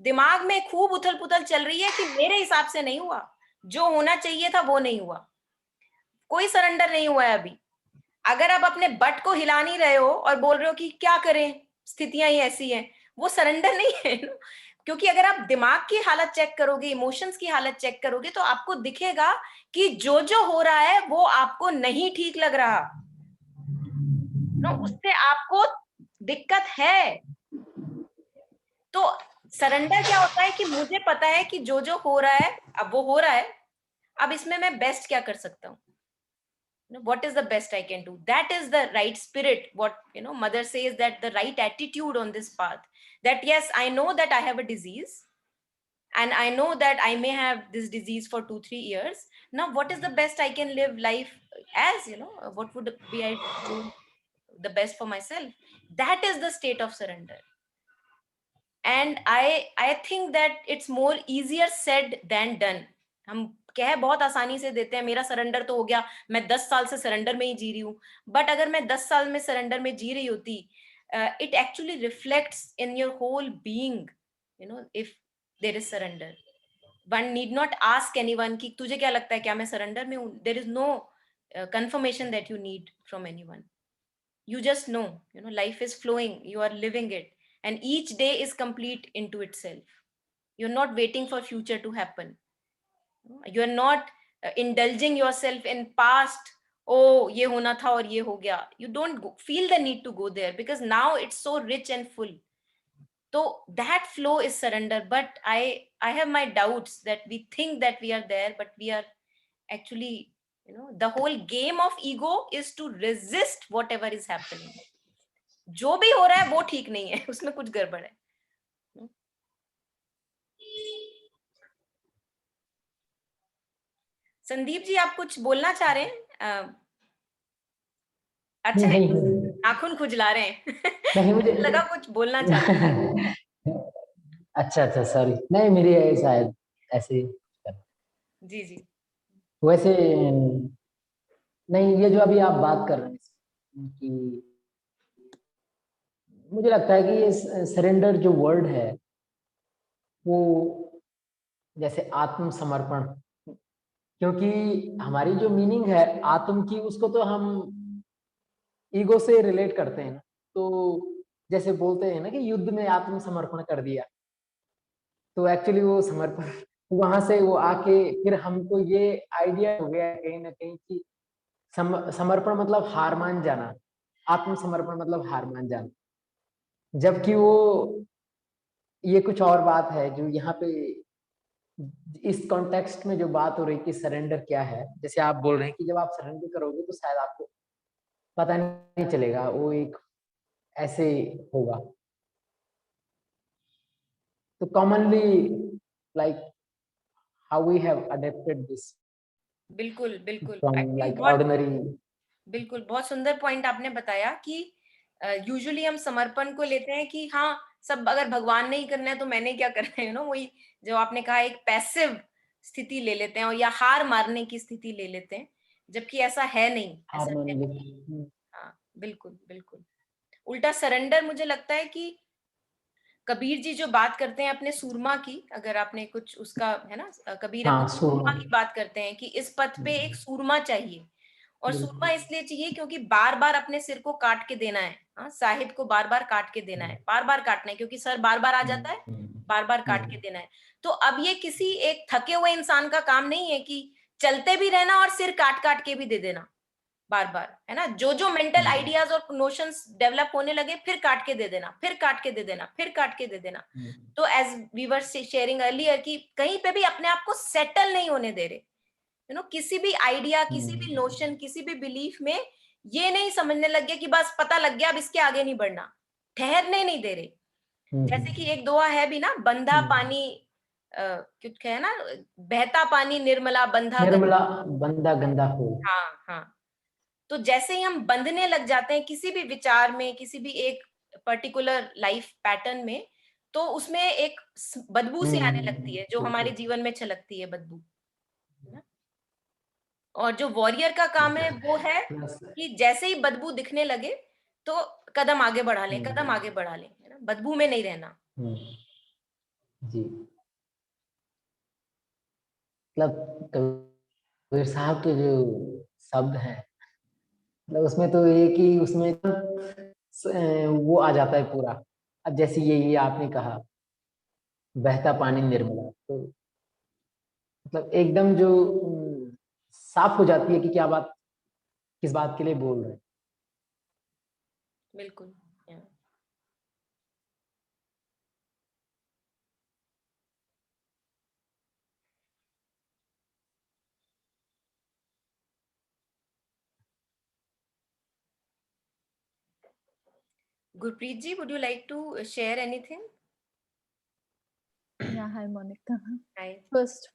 दिमाग में खूब उथल पुथल चल रही है कि मेरे हिसाब से नहीं हुआ, जो होना चाहिए था वो नहीं हुआ. कोई सरेंडर नहीं हुआ है अभी. अगर आप अपने बट को हिला नहीं रहे हो और बोल रहे हो कि क्या करें, स्थितियां ही ऐसी हैं, वो सरेंडर नहीं है. क्योंकि अगर आप दिमाग की हालत चेक करोगे, इमोशंस की हालत चेक करोगे, तो आपको दिखेगा कि जो हो रहा है वो आपको नहीं ठीक लग रहा, उससे आपको दिक्कत है. तो सरेंडर क्या होता है कि मुझे पता है कि जो हो रहा है अब वो हो रहा है, अब इसमें मैं बेस्ट क्या कर सकता हूँ. What is the best I can do? That is the right spirit. What, mother says, that the right attitude on this path, that yes, I know that I have a disease, and I know that I may have this disease for 2-3 years. Now what is the best I can live life as, what would be I do the best for myself? That is the state of surrender. And I think that it's more easier said than done. हम कह बहुत आसानी से देते हैं, मेरा surrender तो हो गया, मैं 10 साल से सरेंडर में ही जी रही हूँ. बट अगर मैं 10 साल में सरेंडर में जी रही होती, it actually reflects in your whole being, if there is surrender. One need not ask anyone कि तुझे क्या लगता है, क्या मैं सरेंडर में हूँ. There is no confirmation that you need from anyone. You just know, life is flowing, you are living it, and each day is complete into itself. You're not waiting for future to happen. You're not indulging yourself in past. Oh, ये होना था और ये हो गया. You don't feel the need to go there, because now it's so rich and full. So that flow is surrender. But I have my doubts that we think that we are there, but we are actually, the whole game of ego is to resist whatever is happening. जो भी हो रहा है वो ठीक नहीं है, उसमें कुछ गड़बड़ है. संदीप जी, आप कुछ बोलना चाह रहे हैं? अच्छा, नाखून खुजला रहे हैं. नहीं, मुझे लगा कुछ बोलना चाहते हैं. अच्छा सॉरी, नहीं मेरी शायद ऐसे. जी जी. वैसे नहीं, ये जो अभी आप बात कर रहे हैं कि मुझे लगता है कि ये सरेंडर जो वर्ड है वो जैसे आत्मसमर्पण, क्योंकि हमारी जो मीनिंग है आत्म की, उसको तो हम ईगो से रिलेट करते हैं. तो जैसे बोलते हैं ना कि युद्ध में आत्मसमर्पण कर दिया, तो एक्चुअली वो समर्पण वहां से वो आके फिर हमको ये आइडिया हो गया कहीं ना कहीं कि समर्पण मतलब हार मान जाना, आत्मसमर्पण मतलब हार मान जाना. जबकि वो ये कुछ और बात है जो यहाँ पे इस कॉन्टेक्स्ट में जो बात हो रही कि सरेंडर क्या है. जैसे आप बोल रहे हैं कि जब आप सरेंडर करोगे तो शायद आपको पता नहीं चलेगा, वो एक ऐसे होगा. तो commonly like how we have adapted this. बिल्कुल बिल्कुल. Like ordinary. बिल्कुल, बहुत सुंदर पॉइंट आपने बताया कि यूजुअली हम समर्पण को लेते हैं कि हाँ, सब अगर भगवान ने ही करना है तो मैंने क्या करना है, वही जो आपने कहा, एक पैसिव स्थिति ले लेते हैं, और या हार मारने की स्थिति ले लेते हैं, जबकि ऐसा है नहीं. ऐसा है नहीं. हाँ, बिल्कुल बिल्कुल. उल्टा सरेंडर, मुझे लगता है कि कबीर जी जो बात करते हैं अपने सूरमा की, अगर आपने कुछ उसका है ना, कबीर अपने सूरमा की बात करते हैं कि इस पथ पे एक सूरमा चाहिए. और सूरमा इसलिए चाहिए क्योंकि बार बार अपने सिर को काट के देना है. हाँ, साहिब को बार बार काट के देना है, बार बार काटना है, क्योंकि सर बार बार आ जाता है, बार बार काट के देना है. तो अब ये किसी एक थके हुए इंसान का काम नहीं है कि चलते भी रहना और सिर काट काट के भी दे देना बार बार, है ना. जो मेंटल आइडियाज और नोशंस डेवलप होने लगे, फिर काट के दे देना, फिर काट के दे देना, फिर काट के दे देना. तो as we were sharing earlier कि कहीं पे भी अपने आप को सेटल नहीं होने दे रहे. किसी भी आइडिया, किसी भी नोशन, किसी भी बिलीफ में ये नहीं समझने लग गया कि बस पता लग गया, अब इसके आगे नहीं बढ़ना. ठहरने नहीं दे रहे. जैसे कि एक दोहा है भी ना, बंधा पानी कुछ है ना, बहता पानी निर्मला, बंधा निर्मला बंदा गंदा हो। हाँ हाँ। तो जैसे ही हम बंधने लग जाते हैं किसी भी विचार में, किसी भी एक पर्टिकुलर लाइफ पैटर्न में, तो उसमें एक बदबू सी आने लगती है, जो हमारे जीवन में छलकती है बदबू, है ना? और जो वॉरियर का काम है वो है कि जैसे ही बदबू दिखने लगे तो कदम आगे बढ़ा लें, कदम आगे बढ़ा लें, है ना, बदबू में नहीं रहना। जी, मतलब कबीर साहब के जो शब्द हैं, मतलब उसमें तो एक ही उसमें वो आ जाता है पूरा। अब जैसे ये आपने कहा बहता पानी निर्मला, तो मतलब एकदम जो साफ हो जाती है कि क्या बात, किस बात के लिए बोल रहे हैं। बिल्कुल। Gurpreet ji, would you like to share anything? Yeah, hi Monica. Hi. First,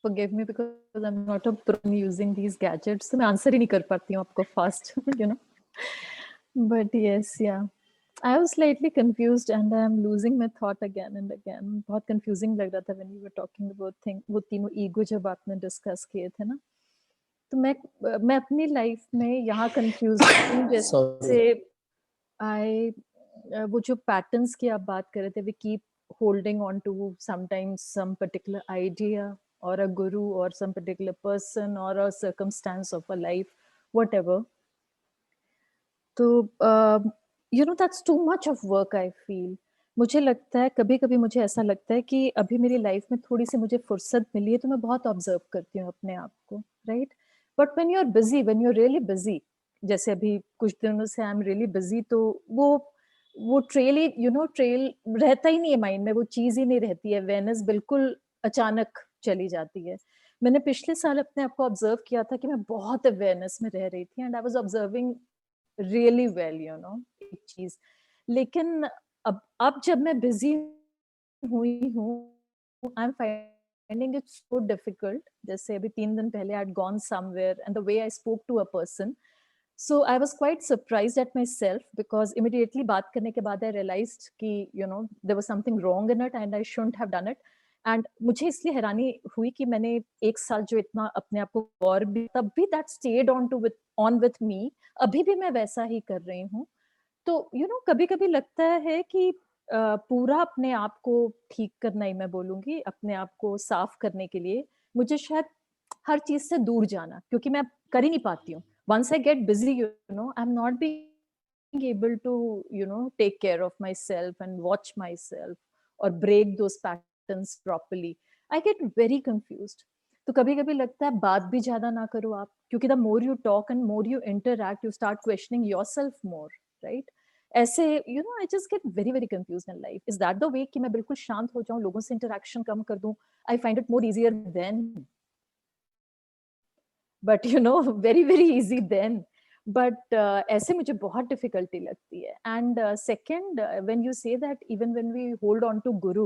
forgive me because I'm not a pro in using these gadgets. So मैं आंसर ही नहीं कर पाती हूँ आपको fast, you know. But yes, yeah. I was slightly confused and I'm losing my thought again and again. बहुत confusing लग रहा था when you were talking about वो तीनों ego जब आपने discuss किए थे ना. तो मैं अपनी life में यहाँ confused हूँ जैसे वो जो patterns की आप बात कर रहे थे, we keep holding on to sometimes some particular idea or a guru or some particular person or a circumstance of a life, whatever. तो you know that's too much of work I feel. मुझे लगता है कभी-कभी मुझे ऐसा लगता है कि अभी मेरी लाइफ में थोड़ी सी मुझे फुर्सत मिली है तो मैं बहुत ऑब्जर्व करती हूँ अपने आप को, right? But when you are busy, when you are really busy, जैसे अभी कुछ दिनों से आई एम रियली बिजी, तो वो ट्रेल ही ट्रेल रहता ही नहीं है माइंड में, वो चीज ही नहीं रहती है, अवेयरनेस बिल्कुल अचानक चली जाती है। मैंने पिछले साल अपने आप को ऑब्जर्व किया था कि मैं बहुत अवेयरनेस में रह रही थी and I was observing really well, एक चीज। लेकिन अब जब मैं बिजी हुई हूँ, I am finding it so difficult. जैसे अभी 3 दिन पहले I had gone somewhere and the way I spoke to a person, so I was quite surprised at myself because immediately बात करने के बाद I realized कि there was something wrong in it and I shouldn't have done it. And मुझे इसलिए हैरानी हुई कि मैंने 1 साल जो इतना अपने आप को और भी, तब भी that stayed on with me, अभी भी मैं वैसा ही कर रही हूँ। तो कभी-कभी लगता है कि पूरा अपने आप को ठीक करना ही मैं बोलूँगी, अपने आप को साफ करने के लिए मुझे शायद हर चीज़ से दूर जाना, क्योंकि मैं कर ही नहीं पाती हूँ। Once I get busy, I'm not being able to, take care of myself and watch myself or break those patterns properly. I get very confused. तो कभी-कभी लगता है बात भी ज़्यादा ना करो आप, क्योंकि the more you talk and more you interact, you start questioning yourself more, right? ऐसे I just get very very confused in life. Is that the way कि मैं बिल्कुल शांत हो जाऊं, लोगों से interaction कम कर दूं? I find it more easier then. But very very easy then. But ऐसे मुझे बहुत difficulty लगती है. And second, when you say that even when we hold on to guru,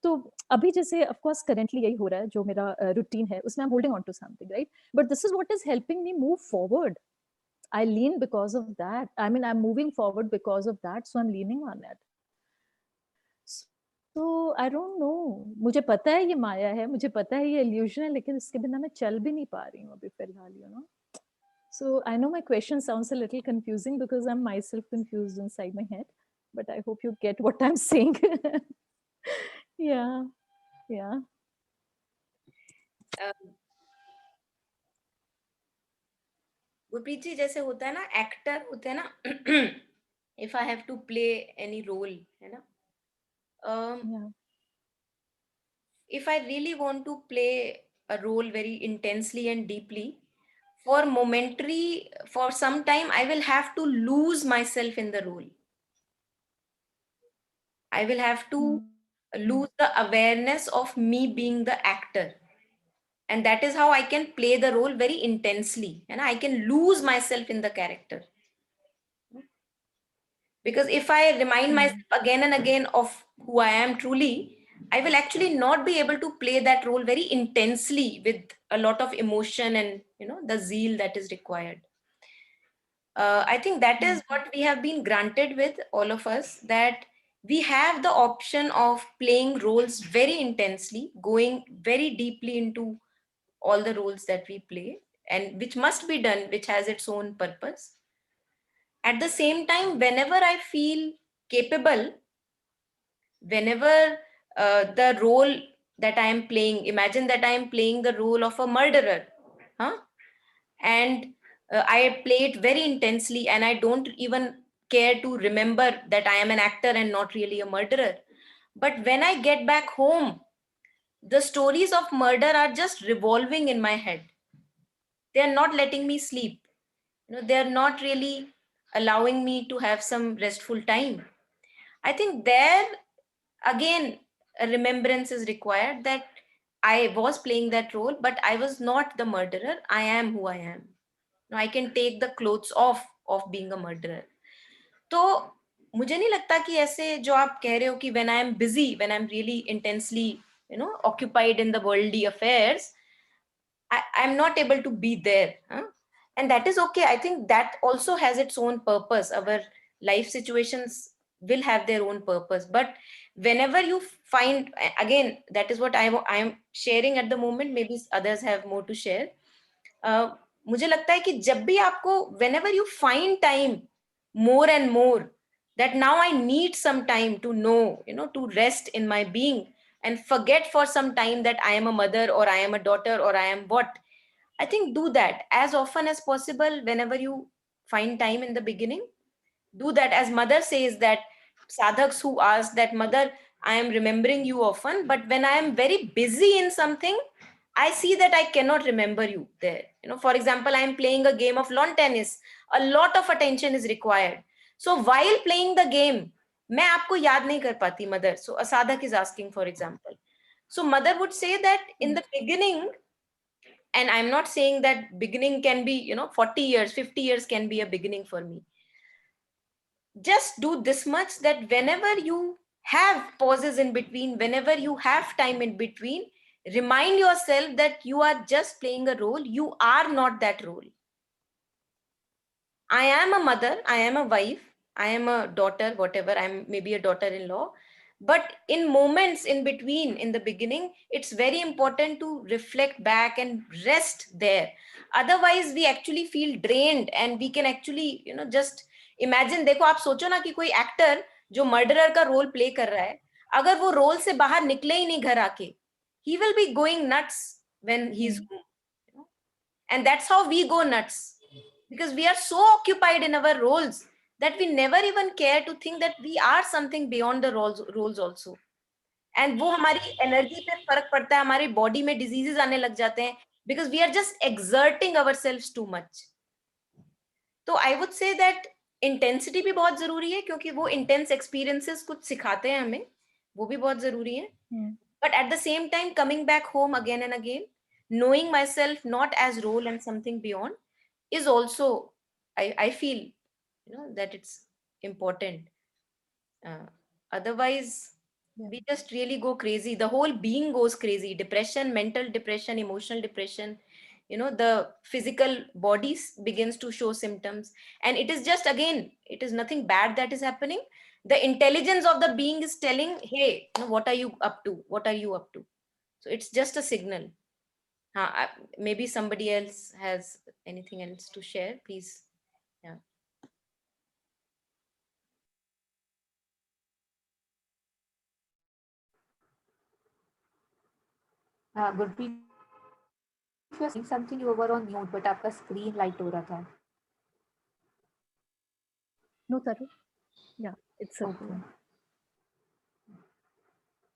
तो अभी जैसे of course currently यही हो रहा है, जो मेरा routine है उसमें I'm holding on to something, right? But this is what is helping me move forward. I lean because of that. I mean, I'm moving forward because of that, so I'm leaning on it. So I don't know. मुझे पता है ये माया है, मुझे पता है ये illusion है, लेकिन इसके बिना मैं चल भी नहीं पा रही हूँ अभी फिलहाल, So I know my question sounds a little confusing because I'm myself confused inside my head, but I hope you get what I'm saying. Yeah. Gurpreet जी, जैसे होता है ना, एक्टर होते हैं ना, if I have to play any role, है ना, Yeah. if I really want to play a role very intensely and deeply, for some time, I will have to lose myself in the role. I will have to lose the awareness of me being the actor. And that is how I can play the role very intensely. And I can lose myself in the character. Because if I remind myself again and again of who I am truly, I will actually not be able to play that role very intensely with a lot of emotion and, you know, the zeal that is required. I think that is what we have been granted with, all of us, that we have the option of playing roles very intensely, going very deeply into all the roles that we play, and which must be done, which has its own purpose. At the same time, whenever I feel capable, whenever the role that I am playing, imagine that I am playing the role of a murderer, huh? And I play it very intensely, and I don't even care to remember that I am an actor and not really a murderer. But when I get back home, the stories of murder are just revolving in my head. They are not letting me sleep. You know, they are not really allowing me to have some restful time. I think there again a remembrance is required that I was playing that role, but I was not the murderer. I am who I am. Now I can take the clothes off of being a murderer. तो मुझे नहीं लगता कि ऐसे जो आप कह रहे हो कि when I am busy, when I'm really intensely, you know, occupied in the worldly affairs, I'm not able to be there. Huh? And that is okay. I think that also has its own purpose. Our life situations will have their own purpose. But whenever you find, again, that is what I'm sharing at the moment. Maybe others have more to share. मुझे लगता है कि जब भी आपको whenever you find time more and more that now I need some time to know, you know, to rest in my being and forget for some time that I am a mother or I am a daughter or I am what. I think do that as often as possible whenever you find time in the beginning. Do that, as mother says, that sadhaks who ask that, mother, I am remembering you often, but when I am very busy in something, I see that I cannot remember you there. You know, for example, I am playing a game of lawn tennis. A lot of attention is required. So while playing the game, मैं आपको याद नहीं कर पाती, mother. So a sadhak is asking, for example. So mother would say that in the beginning, and I'm not saying that beginning can be, you know, 40 years, 50 years can be a beginning for me. Just do this much, that whenever you have pauses in between, whenever you have time in between, remind yourself that you are just playing a role. You are not that role. I am a mother, I am a wife, I am a daughter, whatever, I'm maybe a daughter-in-law. But in moments in between, in the beginning, it's very important to reflect back and rest there. Otherwise, we actually feel drained and we can actually, you know, just imagine, देखो आप सोचो ना कि कोई actor जो murderer का role play कर रहा है, अगर वो रोल से बाहर निकले ही नहीं घर आके, he will be going nuts when he's home. You know? And that's how we go nuts. Because we are so occupied in our roles that we never even care to think that we are something beyond the roles also. And वो हमारी energy पे फर्क पड़ता है, हमारी body में diseases आने लग जाते हैं, because we are just exerting ourselves too much. तो I would say that intensity भी बहुत जरूरी है, क्योंकि वो intense experiences कुछ सिखाते हैं हमें, वो भी बहुत जरूरी है. But at the same time, coming back home again and again, knowing myself not as role and something beyond, is also, I feel, you know, that it's important. Otherwise, we just really go crazy. The whole being goes crazy. Depression, mental depression, emotional depression. You know, the physical bodies begins to show symptoms. And it is just, again, it is nothing bad that is happening. The intelligence of the being is telling, hey, you know, what are you up to? What are you up to? So it's just a signal. Maybe somebody else has anything else to share, please. Yeah. Gurpreet, if you're saying something, you were on mute, but आपका screen light हो रहा था. No, Taru. Yeah, it's okay.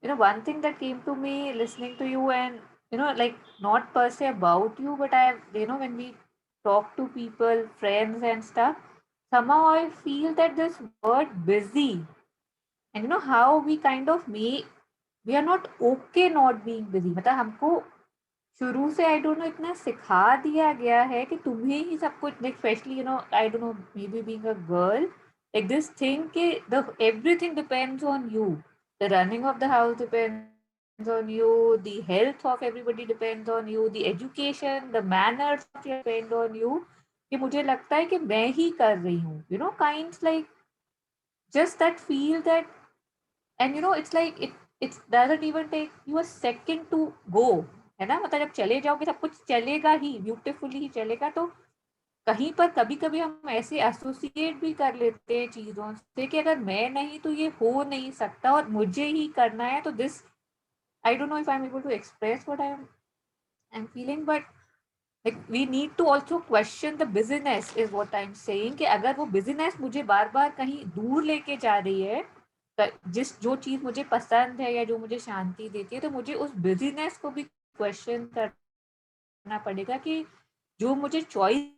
You know, one thing that came to me listening to you, and you know, like not per se about you, but you know, when we talk to people, friends and stuff, somehow I feel that this word busy, and you know how we kind of we are not okay not being busy. मतलब हमको शुरू से आई don't no इतना सिखा दिया गया है कि तुम्हें ही सब कुछ, specially you know I don't no may be being a girl, like this thing कि everything depends on you. The running of the house depends on you, the health of everybody depends on you, the education, the manners depend on you. कि मुझे लगता है कि मैं ही कर रही हूँ, you know, kinds like just that feel that, and you know it's like it doesn't even take you a second to go, है ना, मतलब जब चले जाओगे सब कुछ चलेगा ही, ब्यूटीफुली ही चलेगा. तो कहीं पर कभी कभी हम ऐसे एसोसिएट भी कर लेते हैं चीजों से कि अगर मैं नहीं तो ये हो नहीं सकता और मुझे ही करना है. तो this, I don't know if I am able to express what I am feeling, but like we need to also question the busyness is what I'm saying. कि अगर वो busyness मुझे बार बार कहीं दूर लेके जा रही है, जिस जो चीज मुझे पसंद है या जो मुझे शांति देती है, तो मुझे उस busyness को भी क्वेश्चन करना पड़ेगा कि जो मुझे चॉइसलेसनेस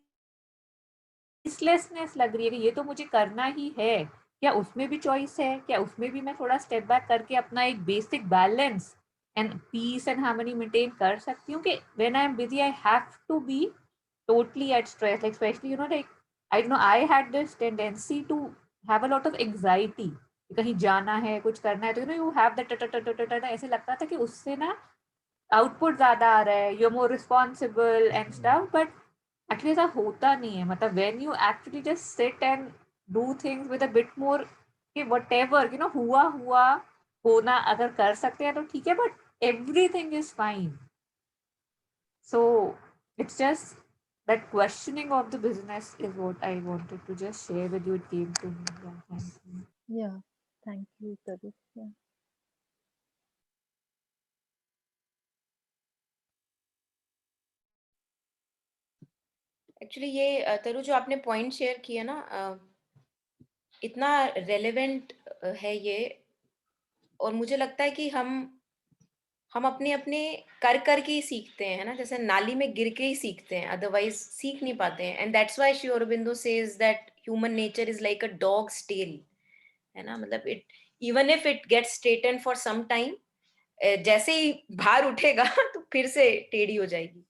लग रही है कि ये तो मुझे करना ही है, क्या उसमें भी चॉइस है, क्या उसमें भी मैं थोड़ा स्टेप बैक करके अपना एक basic balance and peace and harmony maintain कर सकती हूँ कि when I am busy I have to be totally at stress, like especially you know like I know I had this tendency to have a lot of anxiety, कहीं जाना है कुछ करना है तो you know you have that ऐसे लगता था कि उससे ना आउटपुट ज्यादा आ रहा है, you're more responsible and stuff, but actually ऐसा होता नहीं है. मतलब when you actually just sit and do things with a bit more कि whatever you know हुआ होना अगर कर सकते हैं तो ठीक है, but everything is fine. So it's just that questioning of the business is what I wanted to just share with you. It came to me. Yeah, thank you. Yeah, thank you, Taru. Yeah. Actually ये तरु जो आपने point share किया ना, इतना relevant है ये, और मुझे लगता है कि हम अपने अपने कर के ही सीखते हैं, है ना, जैसे नाली में गिर के ही सीखते हैं, अदरवाइज सीख नहीं पाते हैं. And that's why Shri Aurobindo says that human nature is like a dog's tail, है ना, मतलब it even if it gets straighten for some time, जैसे ही भार उठेगा तो फिर से टेढ़ी हो जाएगी.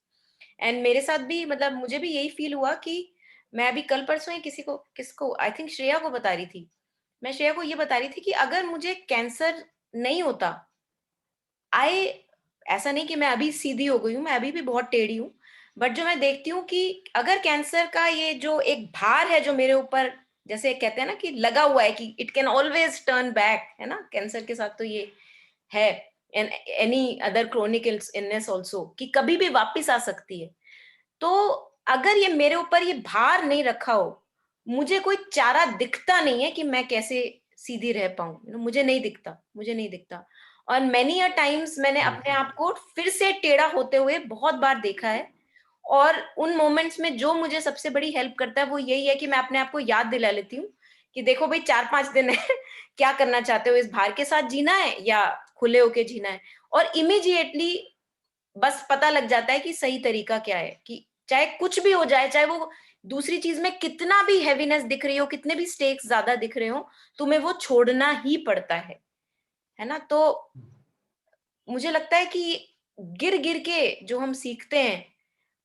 एंड मेरे साथ भी, मतलब मुझे भी यही फील हुआ कि मैं अभी कल परसों ही किसको आई थिंक श्रेया को बता रही थी, मैं श्रेया को ये बता रही थी कि अगर मुझे कैंसर नहीं होता, आई, ऐसा नहीं कि मैं अभी सीधी हो गई हूँ, मैं अभी भी बहुत टेढ़ी हूँ, बट जो मैं देखती हूँ कि अगर कैंसर का ये जो एक भार है जो मेरे ऊपर, जैसे कहते हैं ना कि लगा हुआ है कि it can always turn back, है ना, कैंसर के साथ तो ये है, and any other chronic illness also, कि कभी भी वापस आ सकती है. तो अगर ये मेरे ऊपर ये भार नहीं रखा हो, मुझे कोई चारा दिखता नहीं है कि मैं कैसे सीधी रह पाऊं, मुझे नहीं दिखता. और मेनी अ टाइम्स मैंने अपने आप को फिर से टेढ़ा होते हुए बहुत बार देखा है, और उन मोमेंट्स में जो मुझे सबसे बड़ी हेल्प करता है वो यही है कि मैं अपने आप को याद दिला लेती हूँ कि देखो भाई 4-5 दिन है, क्या करना चाहते हो, इस भार के साथ जीना है या खुले होके जीना है. और इमीडिएटली बस पता लग जाता है कि सही तरीका क्या है, कि चाहे कुछ भी हो जाए, चाहे वो दूसरी चीज में कितना भी हैवीनेस दिख रही हो, कितने भी स्टेक्स ज्यादा दिख रहे हो, तुम्हें वो छोड़ना ही पड़ता है ना. तो मुझे लगता है कि गिर के जो हम सीखते हैं,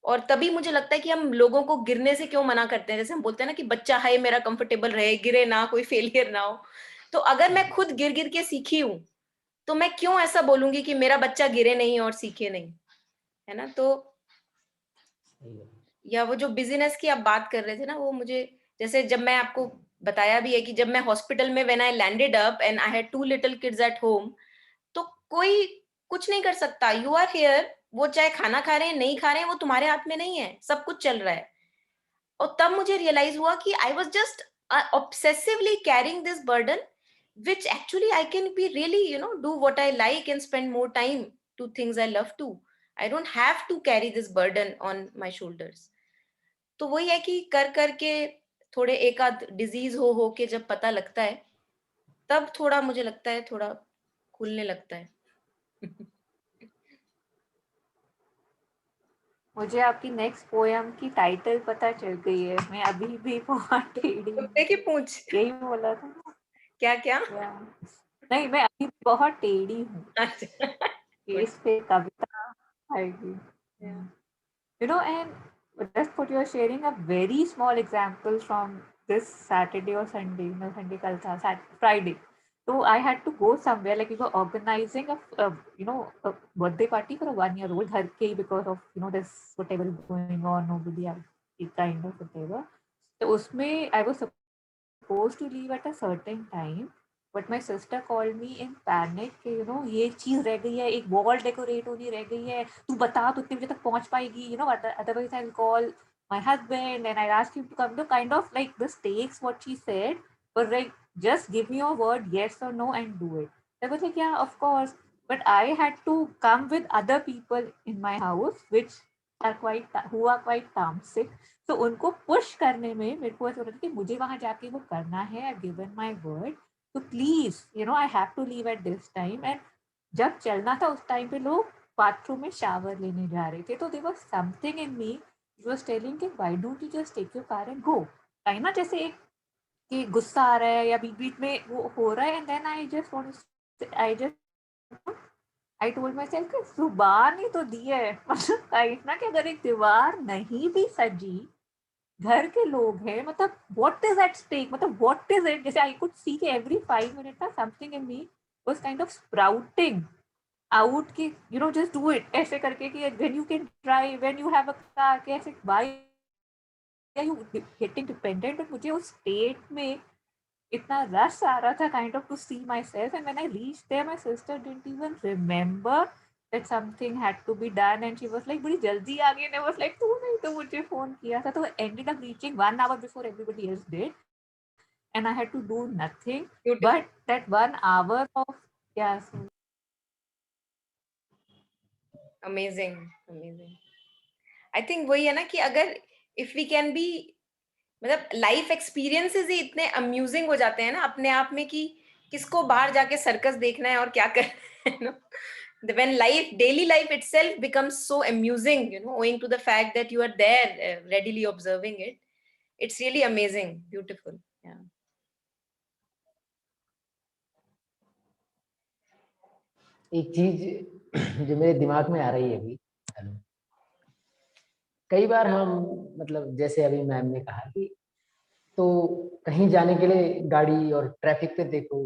और तभी मुझे लगता है कि हम लोगों को गिरने से क्यों मना करते हैं, जैसे हम बोलते हैं ना कि बच्चा है मेरा कंफर्टेबल रहे, गिरे ना, कोई फेलियर ना हो. तो अगर मैं खुद गिर के सीखी हूं, तो मैं क्यों ऐसा बोलूंगी कि मेरा बच्चा गिरे नहीं और सीखे नहीं, है ना. तो या वो जो बिजीनेस की आप बात कर रहे थे ना, वो मुझे, जैसे जब मैं आपको बताया भी है कि जब मैं हॉस्पिटल में when I landed up and I had 2 little kids at home, तो कोई कुछ नहीं कर सकता, यू आर हियर, वो चाहे खाना खा रहे हैं नहीं खा रहे हैं वो तुम्हारे हाथ में नहीं है, सब कुछ चल रहा है. और तब मुझे रियलाइज हुआ कि I was just obsessively carrying this burden, which actually I can be really, do what I like and spend more time to things I love to. I don't have to carry this burden on my shoulders. तो वही है कि कर के थोड़े एक आध disease हो के जब पता लगता है, तब थोड़ा मुझे लगता है थोड़ा खुलने लगता है. मुझे आपकी नेक्स्ट पोयम की टाइटल पता चल गई है. मैं अभी भी बहुत टेढ़ी हूँ. कुत्ते की पूंछ, यही बोला था ना. क्या नहीं, मैं अभी बहुत टेढ़ी हूँ. अच्छा. इस पे कविता आएगी. You know, and just what you're sharing a very small example from this Saturday or Sunday, no Sunday कल था, Friday. So I had to go somewhere, like we were organizing a birthday party for a 1-year-old घर के, because of this whatever is going on, nobody have it kind of whatever. So उसमें I was supposed to leave at a certain time, but my sister called me in panic कि ये चीज रह गई है, एक wall decorate होनी रह गई है, तू बता तो इतने बजे तक पहुंच पाएगी, otherwise I'll call my husband and I'll ask him to come. Kind of like this takes what she said, but like just give me your word, yes or no, and do it. I was like, yeah, of course, but I had to come with other people in my house who are quite tamastic. तो उनको push करने में मेरे को ऐसा हो रहा था कि मुझे वहां जाके वो करना है, आई गिवन माय वर्ड, तो please I have to leave at this time. And जब चलना था उस टाइम पे लोग बाथरूम में शावर लेने जा रहे थे, तो there was something in me was telling कि why don't you just take your car and go. I ना जैसे एक कि गुस्सा आ रहा है या बीच बीच में वो हो रहा है, and then I told myself कि जुबान ही तो दी है, मतलब ना कि अगर एक दीवार नहीं भी सजी, घर के लोग हैं, मतलब व्हाट इज एट स्टेक, मतलब व्हाट इज इट. जैसे आई कुड सी कि एवरी 5 मिनट ना something in me was kind of sprouting out कि जस्ट डू इट ऐसे करके कि when you can drive, when you have a car, कैसे why are you getting dependent. और मुझे उस स्टेट में इतना रस आ रहा था kind of to see myself, and when I reached there my sister didn't even remember that something had to be done, and she was like बड़ी जल्दी आ गई, and I was like तू नहीं तो मुझे फोन किया था. तो ended up reaching 1 hour before everybody else did, and I had to do nothing but that 1 hour of so amazing. I think वही है ना कि अगर if we can be, मतलब लाइफ एक्सपीरियंसेस ही इतने अम्यूजिंग हो जाते हैं ना अपने आप में कि किसको बाहर जाके सर्कस देखना है और क्या करना है, when daily life itself becomes so amusing, owing to the fact that you are there readily observing it. It's really amazing, beautiful. Yeah. एक चीज जो मेरे दिमाग में आ रही है अभी, कई बार हम मतलब जैसे अभी मैम ने कहा कि तो कहीं जाने के लिए गाड़ी और ट्रैफिक पे देखो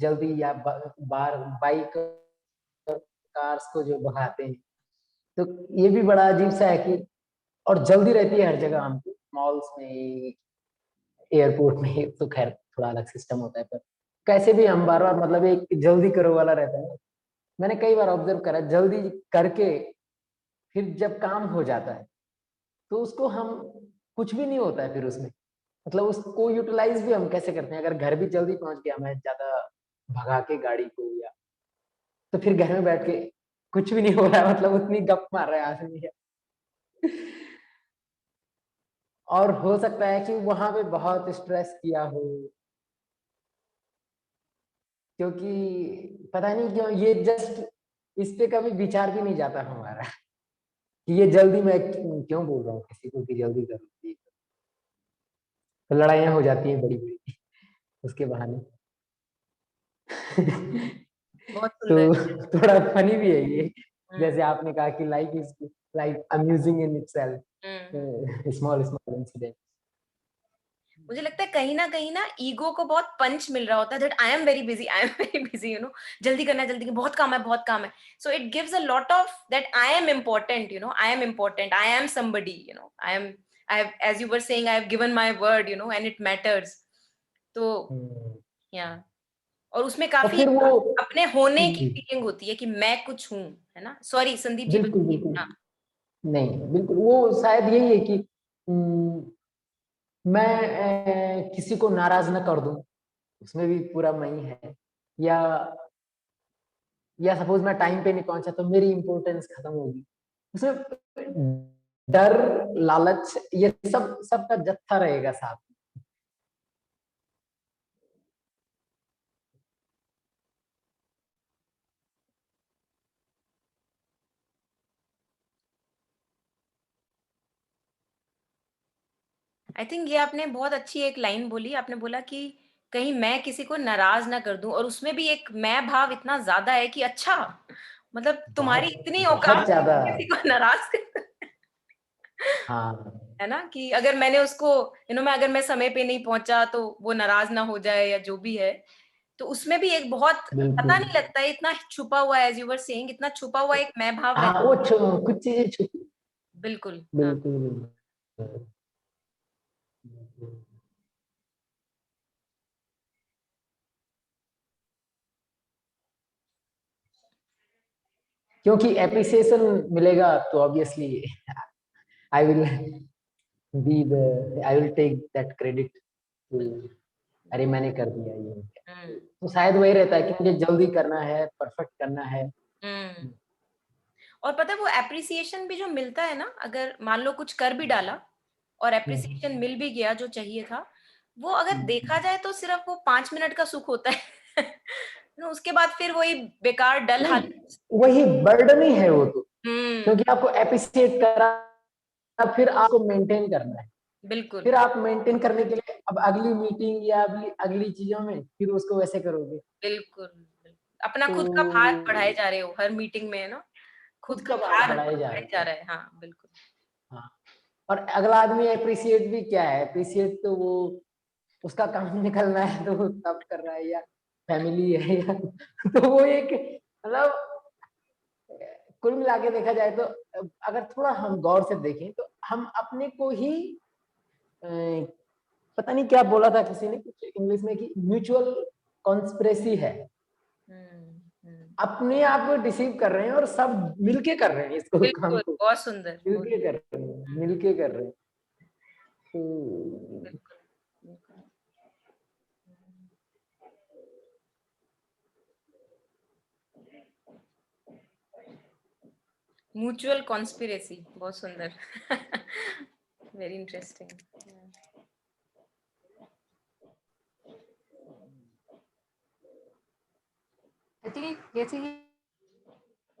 जल्दी या बार बाइक कार्स को जो भगाते हैं, तो ये भी बड़ा अजीब सा है कि और जल्दी रहती है हर जगह हमको, मॉल्स में, एयरपोर्ट में, तो खैर थोड़ा अलग सिस्टम होता है, पर कैसे भी हम बार बार मतलब एक जल्दी करो वाला रहता है. मैंने कई बार ऑब्जर्व करा जल्दी करके फिर जब काम हो जाता है तो उसको हम कुछ भी नहीं होता है फिर उसमें, मतलब उसको यूटिलाइज भी हम कैसे करते हैं. अगर घर भी जल्दी पहुंच गया मैं ज्यादा भगा के गाड़ी को, या तो फिर घर में बैठ के कुछ भी नहीं हो रहा है, मतलब उतनी गप मार रहा है आदमी. और हो सकता है कि वहां पे बहुत स्ट्रेस किया हो, क्योंकि पता नहीं क्यों ये जस्ट इस पे कभी विचार भी नहीं जाता हमारा कि ये जल्दी मैं क्यों बोल रहा हूँ किसी को कि जल्दी करो. तो लड़ाइयाँ हो जाती हैं बड़ी बड़ी उसके बहाने. बहुत तो सुंदर. थोड़ा फनी भी है ये, जैसे आपने कहा कि life is like amusing in itself, small small incident. मुझे लगता है कहीं ना ईगो को बहुत पंच मिल रहा होता है, that I am very busy, जल्दी करना है, जल्दी, बहुत काम है. So it gives a lot of that I M important, I am somebody, I have, as you were saying, I have given my word, and it matters. तो yeah, और उसमें काफी फिर वो अपने होने की फीलिंग होती है कि मैं कुछ हूँ, है ना. सॉरी संदीप जी. बिल्कुल. नहीं बिल्कुल, वो शायद यही है कि मैं किसी को नाराज न कर दूं, उसमें भी पूरा मैं ही है, या सपोज मैं टाइम पे नहीं पहुंचा तो मेरी इंपॉर्टेंस खत्म होगी. उसमें डर, लालच, ये सब का जत्था रहेगा साथ. आई थिंक ये आपने बहुत अच्छी एक लाइन बोली. आपने बोला कि कहीं मैं किसी को नाराज ना कर दूं, और उसमें भी एक मैं भाव इतना ज्यादा है कि अच्छा, मतलब तुम्हारी इतनी औकात बहुत ज्यादा. किसी को नाराज कर. हाँ, है ना, कि अगर मैंने उसको मैं अगर मैं समय पे नहीं पहुंचा तो वो नाराज ना हो जाए या जो भी है, तो उसमें भी एक बहुत पता बिल्कुल। नहीं लगता है, इतना छुपा हुआ है, एज यू वर सेइंग, इतना छुपा हुआ एक मैं भाव हाँ, रहता वो है। कुछ चीजें छुपी। बिल्कुल, हाँ। बिल्कुल बिल्कुल। क्योंकि एप्रिसिएशन मिलेगा तो obviously I will I will take that credit. अरे मैंने कर दिया ये, हम्म तो शायद वही रहता है कि मुझे जल्दी करना है, परफेक्ट करना है। हम्म। और पता है वो एप्रिसिएशन भी जो मिलता है ना, अगर मान लो कुछ कर भी डाला और एप्रिसिएशन मिल भी गया जो चाहिए था, वो अगर देखा जाए तो सिर्फ वो 5 मिनट का सुख होता है। उसके बाद फिर वही बेकार डल नहीं, हाल। वही बर्डन ही है वो तो, हम्म। क्योंकि आपको अप्रिशिएट करा, फिर आपको मेंटेन करना है। बिल्कुल फिर आप मेंटेन करने के लिए अब अगली मीटिंग या अगली अगली चीजों में फिर उसको वैसे करोगे। बिल्कुल बिल्कुल। अपना तो खुद का भार बढ़ाए जा रहे हो हर मीटिंग में, है ना, खुद खुद का का भार भार बढ़ाए जा बढ़ाए रहे जा हैं। रहा है, हाँ बिल्कुल। हाँ, और अगला आदमी अप्रिशिएट भी क्या है, अप्रिशिएट तो वो उसका काम निकलना है तो वो तब कर रहा है, या फैमिली है या तो वो एक मतलब कुल मिला के देखा जाए तो अगर थोड़ा हम गौर से देखें तो हम अपने को ही अ, पता नहीं क्या बोला था किसी ने कुछ इंग्लिश में कि म्यूचुअल कॉन्स्पिरेसी है। हम्म। अपने आप को डिसीव कर रहे हैं और सब मिलके कर रहे हैं इसको, काम बिल्कुल, को बहुत सुंदर, बहुत मिलके कर रहे हैं, मिलके कर रहे हैं। तो बिल्कुल बिल्कुल। म्यूचुअल कॉन्स्पिरेसी, बहुत सुंदर। Very interesting. आई थिंक जैसे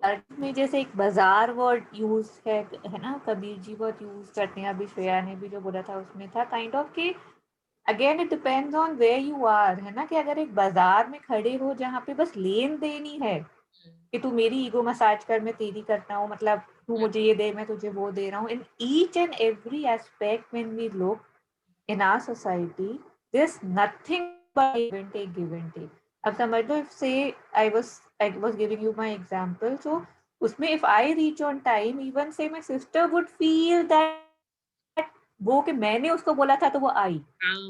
अर्थ में जैसे एक बाजार वर्ड यूज है ना, कबीर जी बहुत यूज करते हैं, अभी श्रेया ने भी जो बोला था उसमें था काइंड ऑफ कि again it depends on where you are, है ना, कि अगर एक बाजार में खड़े हो जहाँ पे बस लेन देन ही है कि तू मेरी ईगो मसाज कर, मैं तेरी करता हूँ, मतलब तू मुझे ये दे मैं तुझे वो दे रहा हूँ, in each and every aspect when we look in our society there's nothing but give and take. अब समझ लो, if say I was giving you my example, so उसमें if I reach on time, even say my sister would feel that वो कि मैंने उसको बोला था तो वो आई,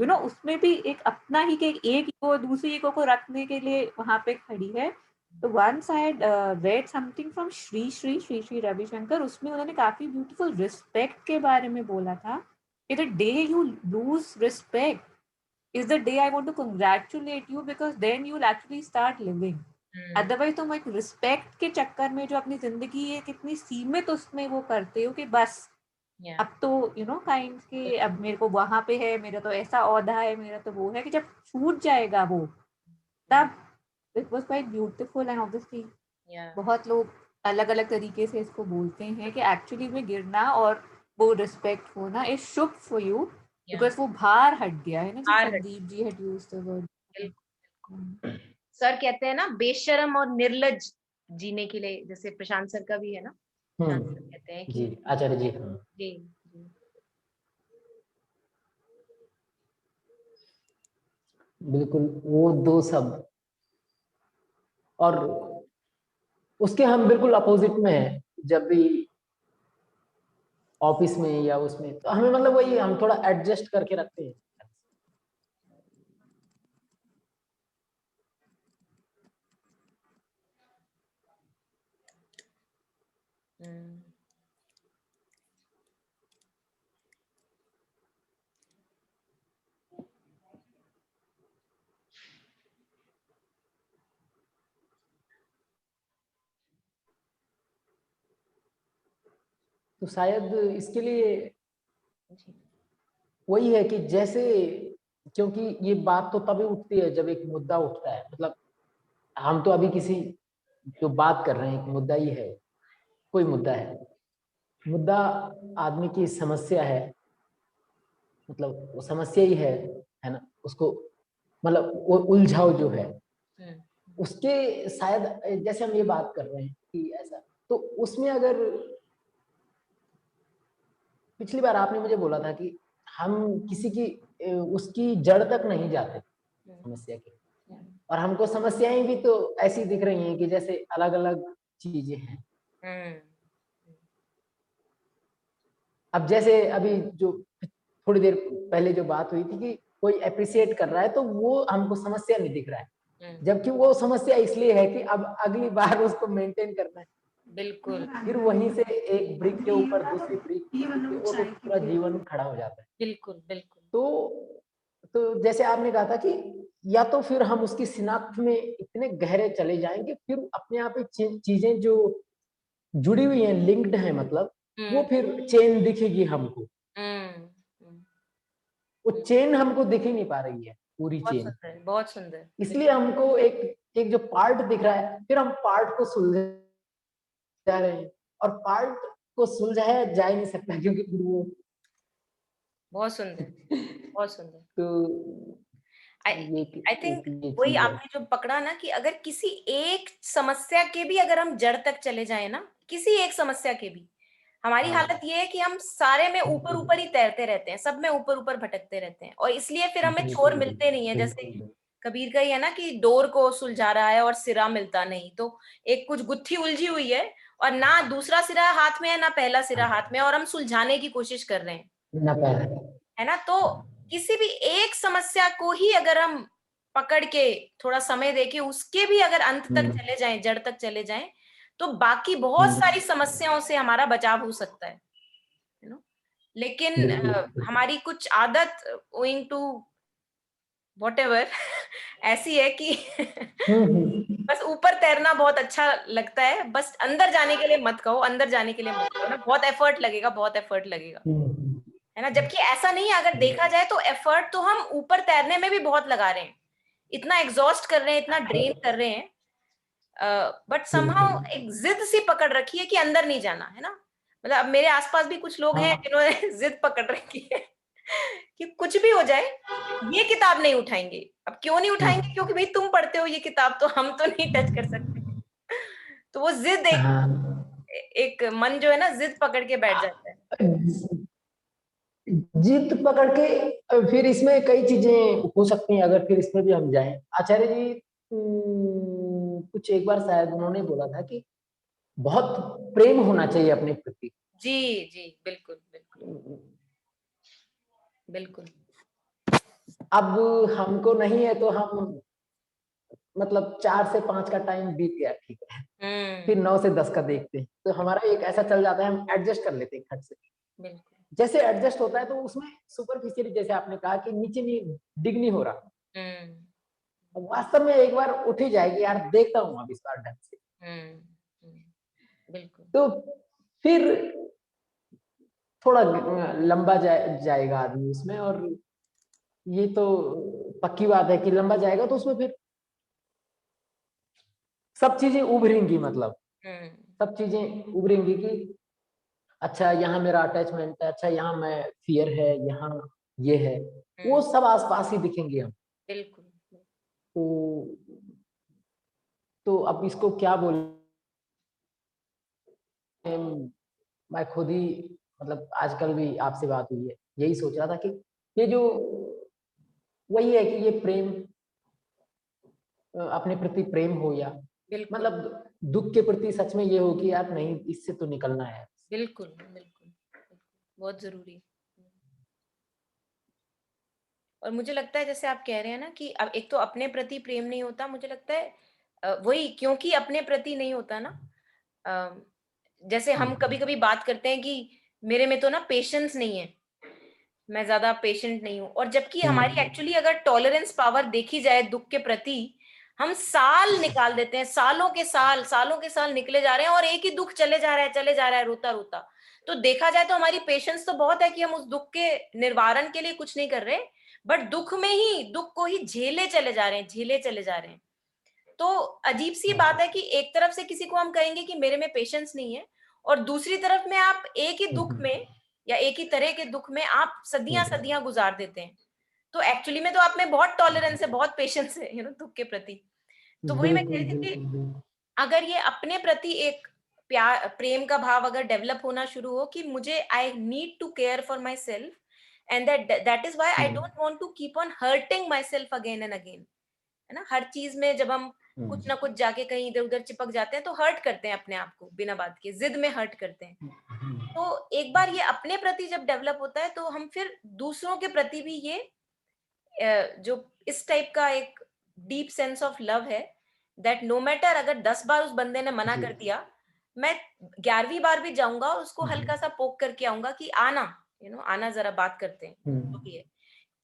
उसमें भी एक अपना ही कि एक ईगो दूसरी ईगो को रखने के लिए वहां पे खड़ी है। तो once I had read something from Shri Ravishankar, उसमें उन्होंने काफी ब्यूटीफुल रिस्पेक्ट के बारे में बोला था कि the day you lose respect is the day I want to congratulate you, because then you'll actually start living. Otherwise तुम एक रिस्पेक्ट के चक्कर में जो अपनी जिंदगी है कितनी सीमित उसमें वो करते हो कि बस अब तो काइंड के अब मेरे को वहां पे है, मेरा तो ऐसा औहदा है, मेरा तो वो है, कि जब छूट जाएगा वो तब it was quite beautiful. And obviously बहुत लोग अलग अलग तरीके से इसको बोलते हैं कि एक्चुअली में गिरना और वो रिस्पेक्ट होना इज शुभ फॉर यू, बिकॉज वो भार हट गया है ना, जो Sandeep ji had used the word. Sir कहते हैं ना, बेशरम और निर्लज जीने के लिए, जैसे प्रशांत सर का भी है ना, प्रशांत सर कहते हैं जी कि आचार्य जी, हाँ जी बिल्कुल, वो दो शब्द, और उसके हम बिल्कुल अपोजिट में हैं। जब भी ऑफिस में या उसमें तो हमें मतलब वही हम थोड़ा एडजस्ट करके रखते हैं। तो शायद इसके लिए वही है कि जैसे, क्योंकि ये बात तो तभी उठती है जब एक मुद्दा उठता है, मतलब हम तो अभी किसी जो बात कर रहे हैं एक मुद्दा ही है, कोई मुद्दा है, मुद्दा आदमी की समस्या है, मतलब वो समस्या ही है ना, उसको मतलब वो उलझाव जो है उसके, शायद जैसे हम ये बात कर रहे हैं कि ऐसा, तो उसमें अगर पिछली बार आपने मुझे बोला था कि हम किसी की उसकी जड़ तक नहीं जाते समस्या की, और हमको समस्याएं भी तो ऐसी दिख रही हैं कि जैसे अलग अलग चीजें हैं। अब जैसे अभी जो थोड़ी देर पहले जो बात हुई थी कि कोई अप्रिशिएट कर रहा है तो वो हमको समस्या नहीं दिख रहा है, जबकि वो समस्या इसलिए है कि अब अगली बार उसको मेंटेन करना है। बिल्कुल फिर वहीं से एक ब्रिक के ऊपर दूसरी ब्रिक, वो तो पूरा जीवन खड़ा हो जाता है। बिल्कुल बिल्कुल। तो जैसे आपने कहा था कि या तो फिर हम उसकी शिनाख्त में इतने गहरे चले जाएंगे, फिर अपने आप ही चीजें जो जुड़ी हुई हैं, लिंक्ड हैं, मतलब वो फिर चेन दिखेगी हमको। वो चेन हमको दिख ही नहीं पा रही है, पूरी बहुत चेन। सुंदर, बहुत सुंदर। इसलिए हमको एक जो पार्ट दिख रहा है, फिर हम पार्ट को सुलझा रहे हैं, और पार्ट को सुलझाया जा ही नहीं सकता क्योंकि फिर वो बहुत सुंदर, बहुत सुंदर। तो आई थिंक ये वही चीज है। आपने जो पकड़ा ना कि अगर किसी एक समस्या के भी अगर हम जड़ तक चले जाएं ना, किसी एक समस्या के भी, हमारी हालत ये है कि हम सारे में ऊपर ऊपर ही तैरते रहते हैं, सब में ऊपर ऊपर भटकते रहते हैं, और इसलिए फिर हमें छोर मिलते नहीं है। जैसे कबीर का ही है ना कि डोर को सुलझा रहा है और सिरा मिलता नहीं, तो एक कुछ गुत्थी उलझी हुई है और ना दूसरा सिरा हाथ में है ना पहला सिरा हाथ में, और हम सुलझाने की कोशिश कर रहे हैं, ना पहले है ना। तो किसी भी एक समस्या को ही अगर हम पकड़ के थोड़ा समय देके उसके भी अगर अंत तक चले जाएं, जड़ तक चले जाएं, तो बाकी बहुत सारी समस्याओं से हमारा बचाव हो सकता है, यू नो। लेकिन हमारी कुछ आदत ओइंग टू व्हाटएवर ऐसी है कि बस ऊपर तैरना बहुत अच्छा लगता है, बस अंदर जाने के लिए मत कहो, अंदर जाने के लिए मत कहो ना, बहुत एफर्ट लगेगा, बहुत एफर्ट लगेगा, है ना। जबकि ऐसा नहीं है, अगर देखा जाए तो एफर्ट तो हम ऊपर तैरने में भी बहुत लगा रहे हैं, इतना एग्जॉस्ट कर रहे हैं, इतना ड्रेन कर रहे हैं, बट समहाउ एक जिद सी पकड़ रखी है कि अंदर नहीं जाना, है ना। मतलब अब मेरे आसपास भी कुछ लोग हैं जिन्होंने जिद पकड़ रखी है कि कुछ भी हो जाए ये किताब नहीं उठाएंगे। अब क्यों नहीं उठाएंगे? क्योंकि भाई तुम पढ़ते हो ये किताब, तो हम तो नहीं टच कर सकते। तो वो जिद एक मन जो है ना जिद पकड़ के बैठ जाता है। जिद पकड़ के फिर इसमें कई चीजें हो सकती हैं, अगर फिर इसमें भी हम जाएं। आचार्य जी कुछ एक बार शायद उन्होंने बोला था कि बहुत प्रेम होना चाहिए अपने प्रति। जी जी बिल्कुल बिल्कुल बिल्कुल। अब हमको नहीं है तो हम मतलब 4 से 5 का टाइम बीत गया, ठीक है, फिर 9 से 10 का देखते हैं, तो हमारा एक ऐसा चल जाता है, हम एडजस्ट कर लेते हैं खट से। बिल्कुल जैसे एडजस्ट होता है तो उसमें सुपरफिशियली, जैसे आपने कहा कि नीचे नहीं डिग नहीं हो रहा, वास्तव में एक बार उठ ही जाएगी यार, देखता हूँ अब इस बार ढंग से। बिल्कुल। तो फिर थोड़ा लंबा जाएगा आदमी उसमें, और ये तो पक्की बात है कि लंबा जाएगा तो उसमें फिर सब चीजें उभरेंगी, मतलब सब चीजें उभरेंगी कि अच्छा यहाँ मेरा अटैचमेंट है, अच्छा यहाँ मैं फियर है, यहाँ ये है, वो सब आसपास ही दिखेंगे हम। बिल्कुल। तो अब इसको क्या बोले, मैं खुद ही मतलब आजकल भी आपसे बात हुई है, यही सोच रहा था कि ये जो वही है कि ये प्रेम, अपने प्रति प्रेम हो, या मतलब दुख के प्रति सच में ये हो कि यार नहीं, इससे तो निकलना है। बिल्कुल बिल्कुल बहुत जरूरी। और मुझे लगता है जैसे आप कह रहे हैं ना कि अब एक तो अपने प्रति प्रेम नहीं होता, मुझे लगता है वही क्योंकि अपने प्रति नहीं होता ना, जैसे हम कभी कभी बात करते हैं कि मेरे में तो ना पेशेंस नहीं है, मैं ज्यादा पेशेंट नहीं हूं, और जबकि हमारी एक्चुअली अगर टॉलरेंस पावर देखी जाए दुख के प्रति, हम साल निकाल देते हैं, सालों के साल निकले जा रहे हैं और एक ही दुख चले जा रहा है रोता रोता। तो देखा जाए तो हमारी पेशेंस तो बहुत है कि हम उस दुख के निवारण के लिए कुछ नहीं कर रहे, बट दुख में ही दुख को ही झेले चले जा रहे हैं। तो अजीब सी बात है कि एक तरफ से किसी को हम कहेंगे कि मेरे में पेशेंस नहीं है, और दूसरी तरफ में आप एक ही दुख में या एक ही तरह के दुख में आप सदियां सदियां गुजार देते हैं। तो एक्चुअली में तो आप में बहुत टॉलरेंस है, बहुत पेशेंस है दुख के प्रति। तो वही मैं कह रही थी कि अगर ये अपने प्रति एक प्यार प्रेम का भाव अगर डेवलप होना शुरू हो कि मुझे I need to care for myself and that is why I don't want to keep on hurting myself again and again, है ना। हर चीज में जब हम कुछ ना कुछ जाके कहीं इधर उधर चिपक जाते हैं तो हर्ट करते हैं अपने आप को, बिना बात के जिद में हर्ट करते हैं। तो एक बार ये अपने प्रति जब डेवलप होता है तो हम फिर दूसरों के प्रति भी ये जो इस टाइप का एक डीप सेंस ऑफ लव है, दैट नो मैटर अगर 10 बार उस बंदे ने मना कर दिया, मैं 11वीं बार भी जाऊंगा और उसको हल्का सा पोक करके आऊंगा कि आना, आना जरा बात करते हैं, जो भी है।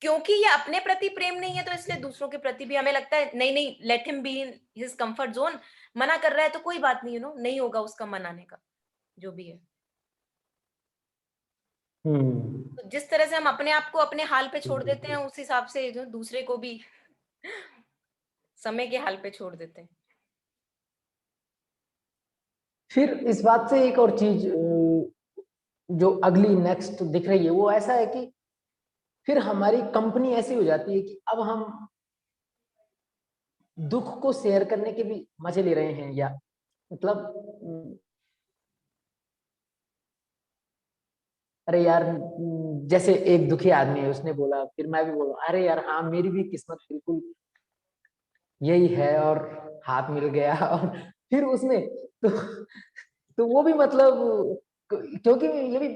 क्योंकि ये अपने प्रति प्रेम नहीं है तो इसलिए दूसरों के प्रति भी हमें लगता है नहीं नहीं, let him be in his comfort zone, मना कर रहा है तो कोई बात नहीं, नहीं होगा उसका मनाने का, जो भी है। तो जिस तरह से हम अपने आप को अपने हाल पे छोड़ देते हैं, उस हिसाब से जो दूसरे को भी समय के हाल पे छोड़ देते हैं। फिर इस बात से एक और चीज जो अगली नेक्स्ट दिख रही है वो ऐसा है कि फिर हमारी कंपनी ऐसी हो जाती है कि अब हम दुख को शेयर करने के भी मजे ले रहे हैं, या मतलब अरे यार जैसे एक दुखी आदमी है, उसने बोला, फिर मैं भी बोला अरे यार हाँ मेरी भी किस्मत बिल्कुल यही है, और हाथ मिल गया। और फिर उसने तो वो भी मतलब, क्योंकि ये भी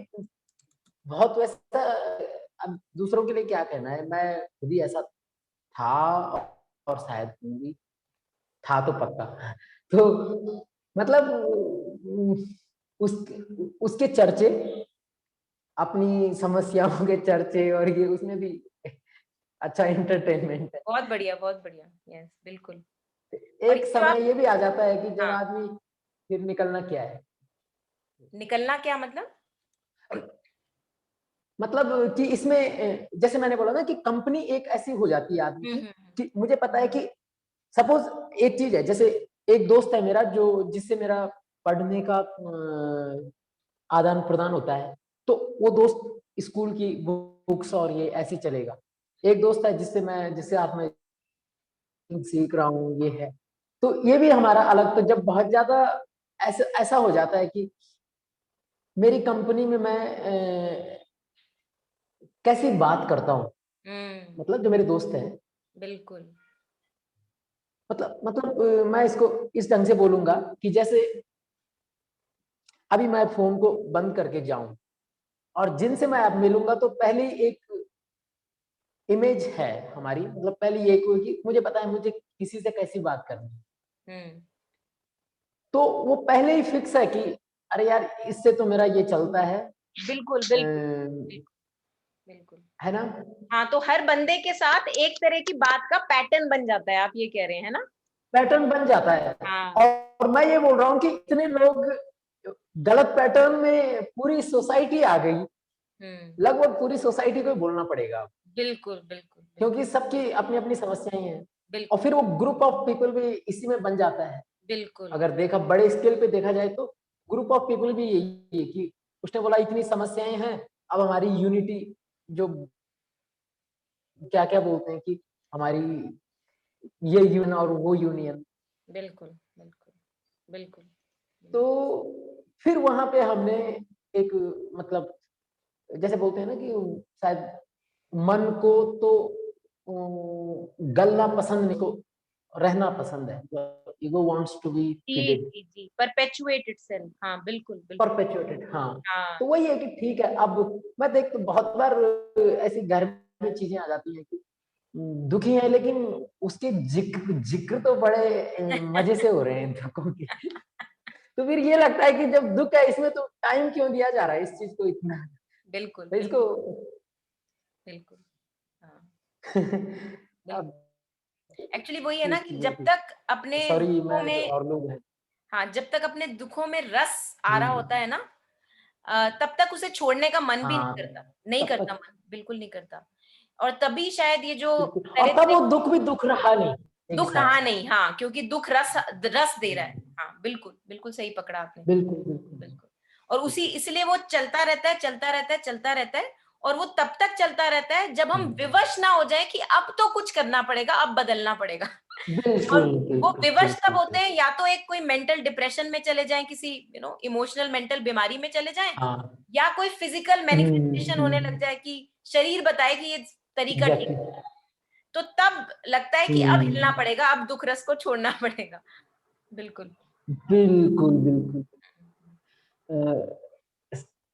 बहुत वैसा, अब दूसरों के लिए क्या कहना है, मैं खुद ही ऐसा था और शायद तुम भी था तो पक्का। तो मतलब उस उसके चर्चे, अपनी समस्याओं के चर्चे, और ये उसमें भी अच्छा एंटरटेनमेंट है। बहुत बढ़िया, बहुत बढ़िया, यस बिल्कुल। एक समय ये भी आ जाता है कि जब हाँ। आदमी फिर निकलना क्या है, निकलना क्या मतलब कि इसमें जैसे मैंने बोला ना कि कंपनी एक ऐसी हो जाती है आदमी की कि मुझे पता है कि सपोज एक चीज है, जैसे एक दोस्त है मेरा जो जिससे मेरा पढ़ने का आदान प्रदान होता है, तो वो दोस्त स्कूल की बुक्स और ये ऐसे चलेगा। एक दोस्त है जिससे आप मैं सीख रहा हूँ, ये है। तो ये भी हमारा अलग, तो जब बहुत ज्यादा ऐसा हो जाता है कि मेरी कंपनी में मैं कैसी बात करता हूँ, मतलब जो मेरे दोस्त है, बिल्कुल मतलब मैं इसको इस ढंग से बोलूंगा कि जैसे अभी मैं फोन को बंद करके जाऊं और जिनसे मैं अब मिलूंगा तो पहली एक इमेज है हमारी, मतलब पहली एक होगी, मुझे पता है मुझे किसी से कैसी बात करनी है। तो वो पहले ही फिक्स है कि अरे यार इससे तो मेरा ये चलता है। बिल्कुल बिल्कुल बिल्कुल, है ना। हाँ। तो हर बंदे के साथ एक तरह की बात का पैटर्न बन जाता है, आप ये कह रहे हैं, है ना। पैटर्न बन जाता है। हाँ। और मैं ये बोल रहा हूँ कि इतने लोग गलत पैटर्न में पूरी सोसाइटी आ गई, लगभग पूरी सोसाइटी को बोलना पड़ेगा। बिल्कुल बिल्कुल, क्योंकि सबकी अपनी अपनी समस्याएं हैं, बिल्कुल। और फिर वो ग्रुप ऑफ पीपल भी इसी में बन जाता है। बिल्कुल अगर देखा बड़े स्केल पे देखा जाए तो ग्रुप ऑफ पीपल भी यही है कि उसने बोला इतनी समस्याएं हैं, अब हमारी यूनिटी, जो क्या क्या बोलते हैं कि हमारी ये यूनियन और वो यूनियन। बिल्कुल बिल्कुल बिल्कुल। तो फिर वहां पे हमने एक, मतलब जैसे बोलते हैं ना कि शायद मन को तो गलना पसंद नहीं, को रहना पसंद है, ईगो वांट्स टू बी जी फीडेड, जी जी, परपेचुएट इटसेल्फ, हाँ बिल्कुल बिल्कुल। परपेचुएटेड। हाँ, हाँ तो वही है कि ठीक है, अब मैं देखता हूं बहुत बार ऐसी घर में चीजें आ जाती हैं कि दुखी है लेकिन उसके जिक्र तो बड़े मजे से हो रहे हैं दुखों के। तो फिर ये लगता है कि जब दुख है इसमें तो टाइम क्यों दिया जा रहा है इस चीज को इतना, बिल्कुल तो इसको बिल्कुल, हाँ। अब एक्चुअली वही है ना कि जब तक अपने सॉरी दुखों मैं में, और लोग हैं। हाँ, जब तक अपने दुखों में रस आ रहा होता है ना, तब तक उसे छोड़ने का मन भी नहीं हाँ, करता, नहीं तब करता तक मन, बिल्कुल नहीं करता। और तभी शायद ये जो बिल्कुल, और तरह तब तरह वो दुख भी दुख रहा नहीं एक दुख हिसाब रहा से। नहीं, हाँ, क्योंकि दुख रस रस दे रहा है। हाँ बिल्कुल बिल्कुल सही पकड़ा आपने, बिल्कुल बिल्कुल बिल्कुल। और उसी इसलिए वो चलता रहता है, चलता रहता है, चलता रहता है। और वो तब तक चलता रहता है जब हम विवश ना हो जाए कि अब तो कुछ करना पड़ेगा, अब बदलना पड़ेगा। बिल्कुल और वो बिल्कुल विवश तब बिल्कुल होते हैं या तो एक कोई मेंटल डिप्रेशन में चले जाएं, किसी इमोशनल मेंटल बीमारी में चले जाएं, हाँ या कोई फिजिकल मैनिफेस्टेशन होने लग हम्म, जाए कि शरीर बताए कि ये तरीका ठीक एग्जैक्टली है, तो तब लगता है कि अब हिलना पड़ेगा, अब दुख रस को छोड़ना पड़ेगा। बिल्कुल। बिल्कुल बिल्कुल।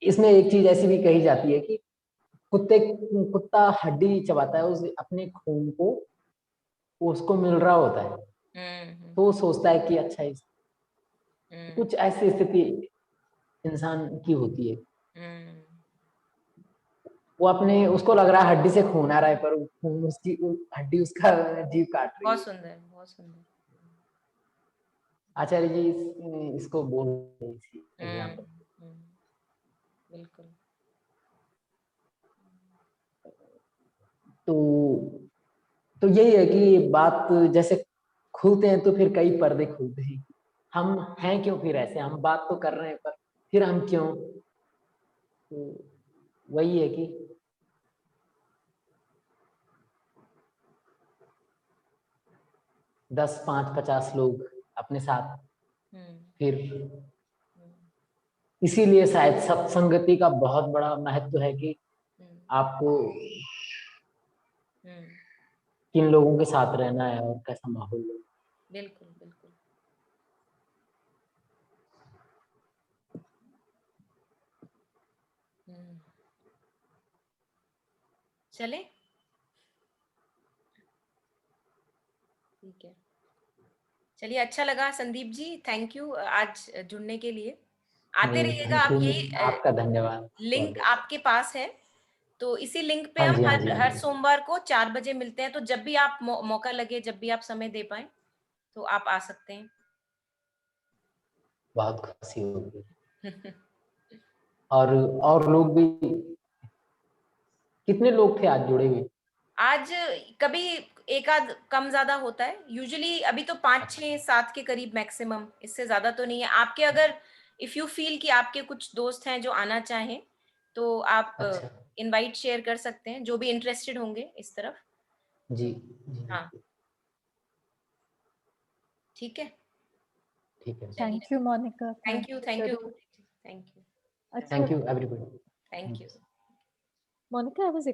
इसमें एक चीज ऐसी भी कही जाती है कि कुत्ता हड्डी चबाता है उस अपने खून को, उसको मिल रहा होता है तो वो सोचता है कि अच्छा कुछ ऐसी स्थिति इंसान की होती है, वो अपने उसको लग रहा है हड्डी से खून आ रहा है पर वो खून उसकी हड्डी उसका जीव काट रही बहुत है। सुंदर, बहुत सुंदर। आचार्य जी इसको बोल रही थी एग्जाम्पल। बिल्कुल। तो यही है कि बात जैसे खुलते हैं तो फिर कई पर्दे खुलते हैं। हम हैं क्यों फिर ऐसे, हम बात तो कर रहे हैं पर फिर हम क्यों, तो वही है कि दस 5-50 लोग अपने साथ, फिर इसीलिए शायद सत्संगति का बहुत बड़ा महत्व है कि आपको किन लोगों के साथ रहना है और कैसा माहौल है। बिल्कुल बिल्कुल। चले, ठीक है। चलिए, अच्छा लगा संदीप जी, थैंक यू आज जुड़ने के लिए। आते रहिएगा थैंक आप, यू, यही आपका धन्यवाद। लिंक आपके पास है, तो इसी लिंक पे हाँ हम जी हाँ हर जी हाँ हर जी, सोमवार को 4 बजे मिलते हैं, तो जब भी आप मौका लगे, जब भी आप समय दे पाए, तो आप आ सकते हैं। बहुत खुशी होगी। और लोग भी, कितने लोग थे आज जुड़े हुए? आज कभी एक आध कम ज्यादा होता है, यूजुअली अभी तो 5 6 7 के करीब मैक्सिमम, इससे ज्यादा तो नहीं है। आपके अगर इफ यू फील कि आपके कुछ दोस्त हैं जो आना चाहें, तो आप अच्छा इनवाइट शेयर कर सकते हैं, जो भी इंटरेस्टेड होंगे इस तरफ। जी जी हाँ, ठीक है। ठीक है। चलिए, thank you Monica, thank thank you, you, thank you, जरूर। थैंक यू, अच्छा thank you everybody. Thank you. Monica, I was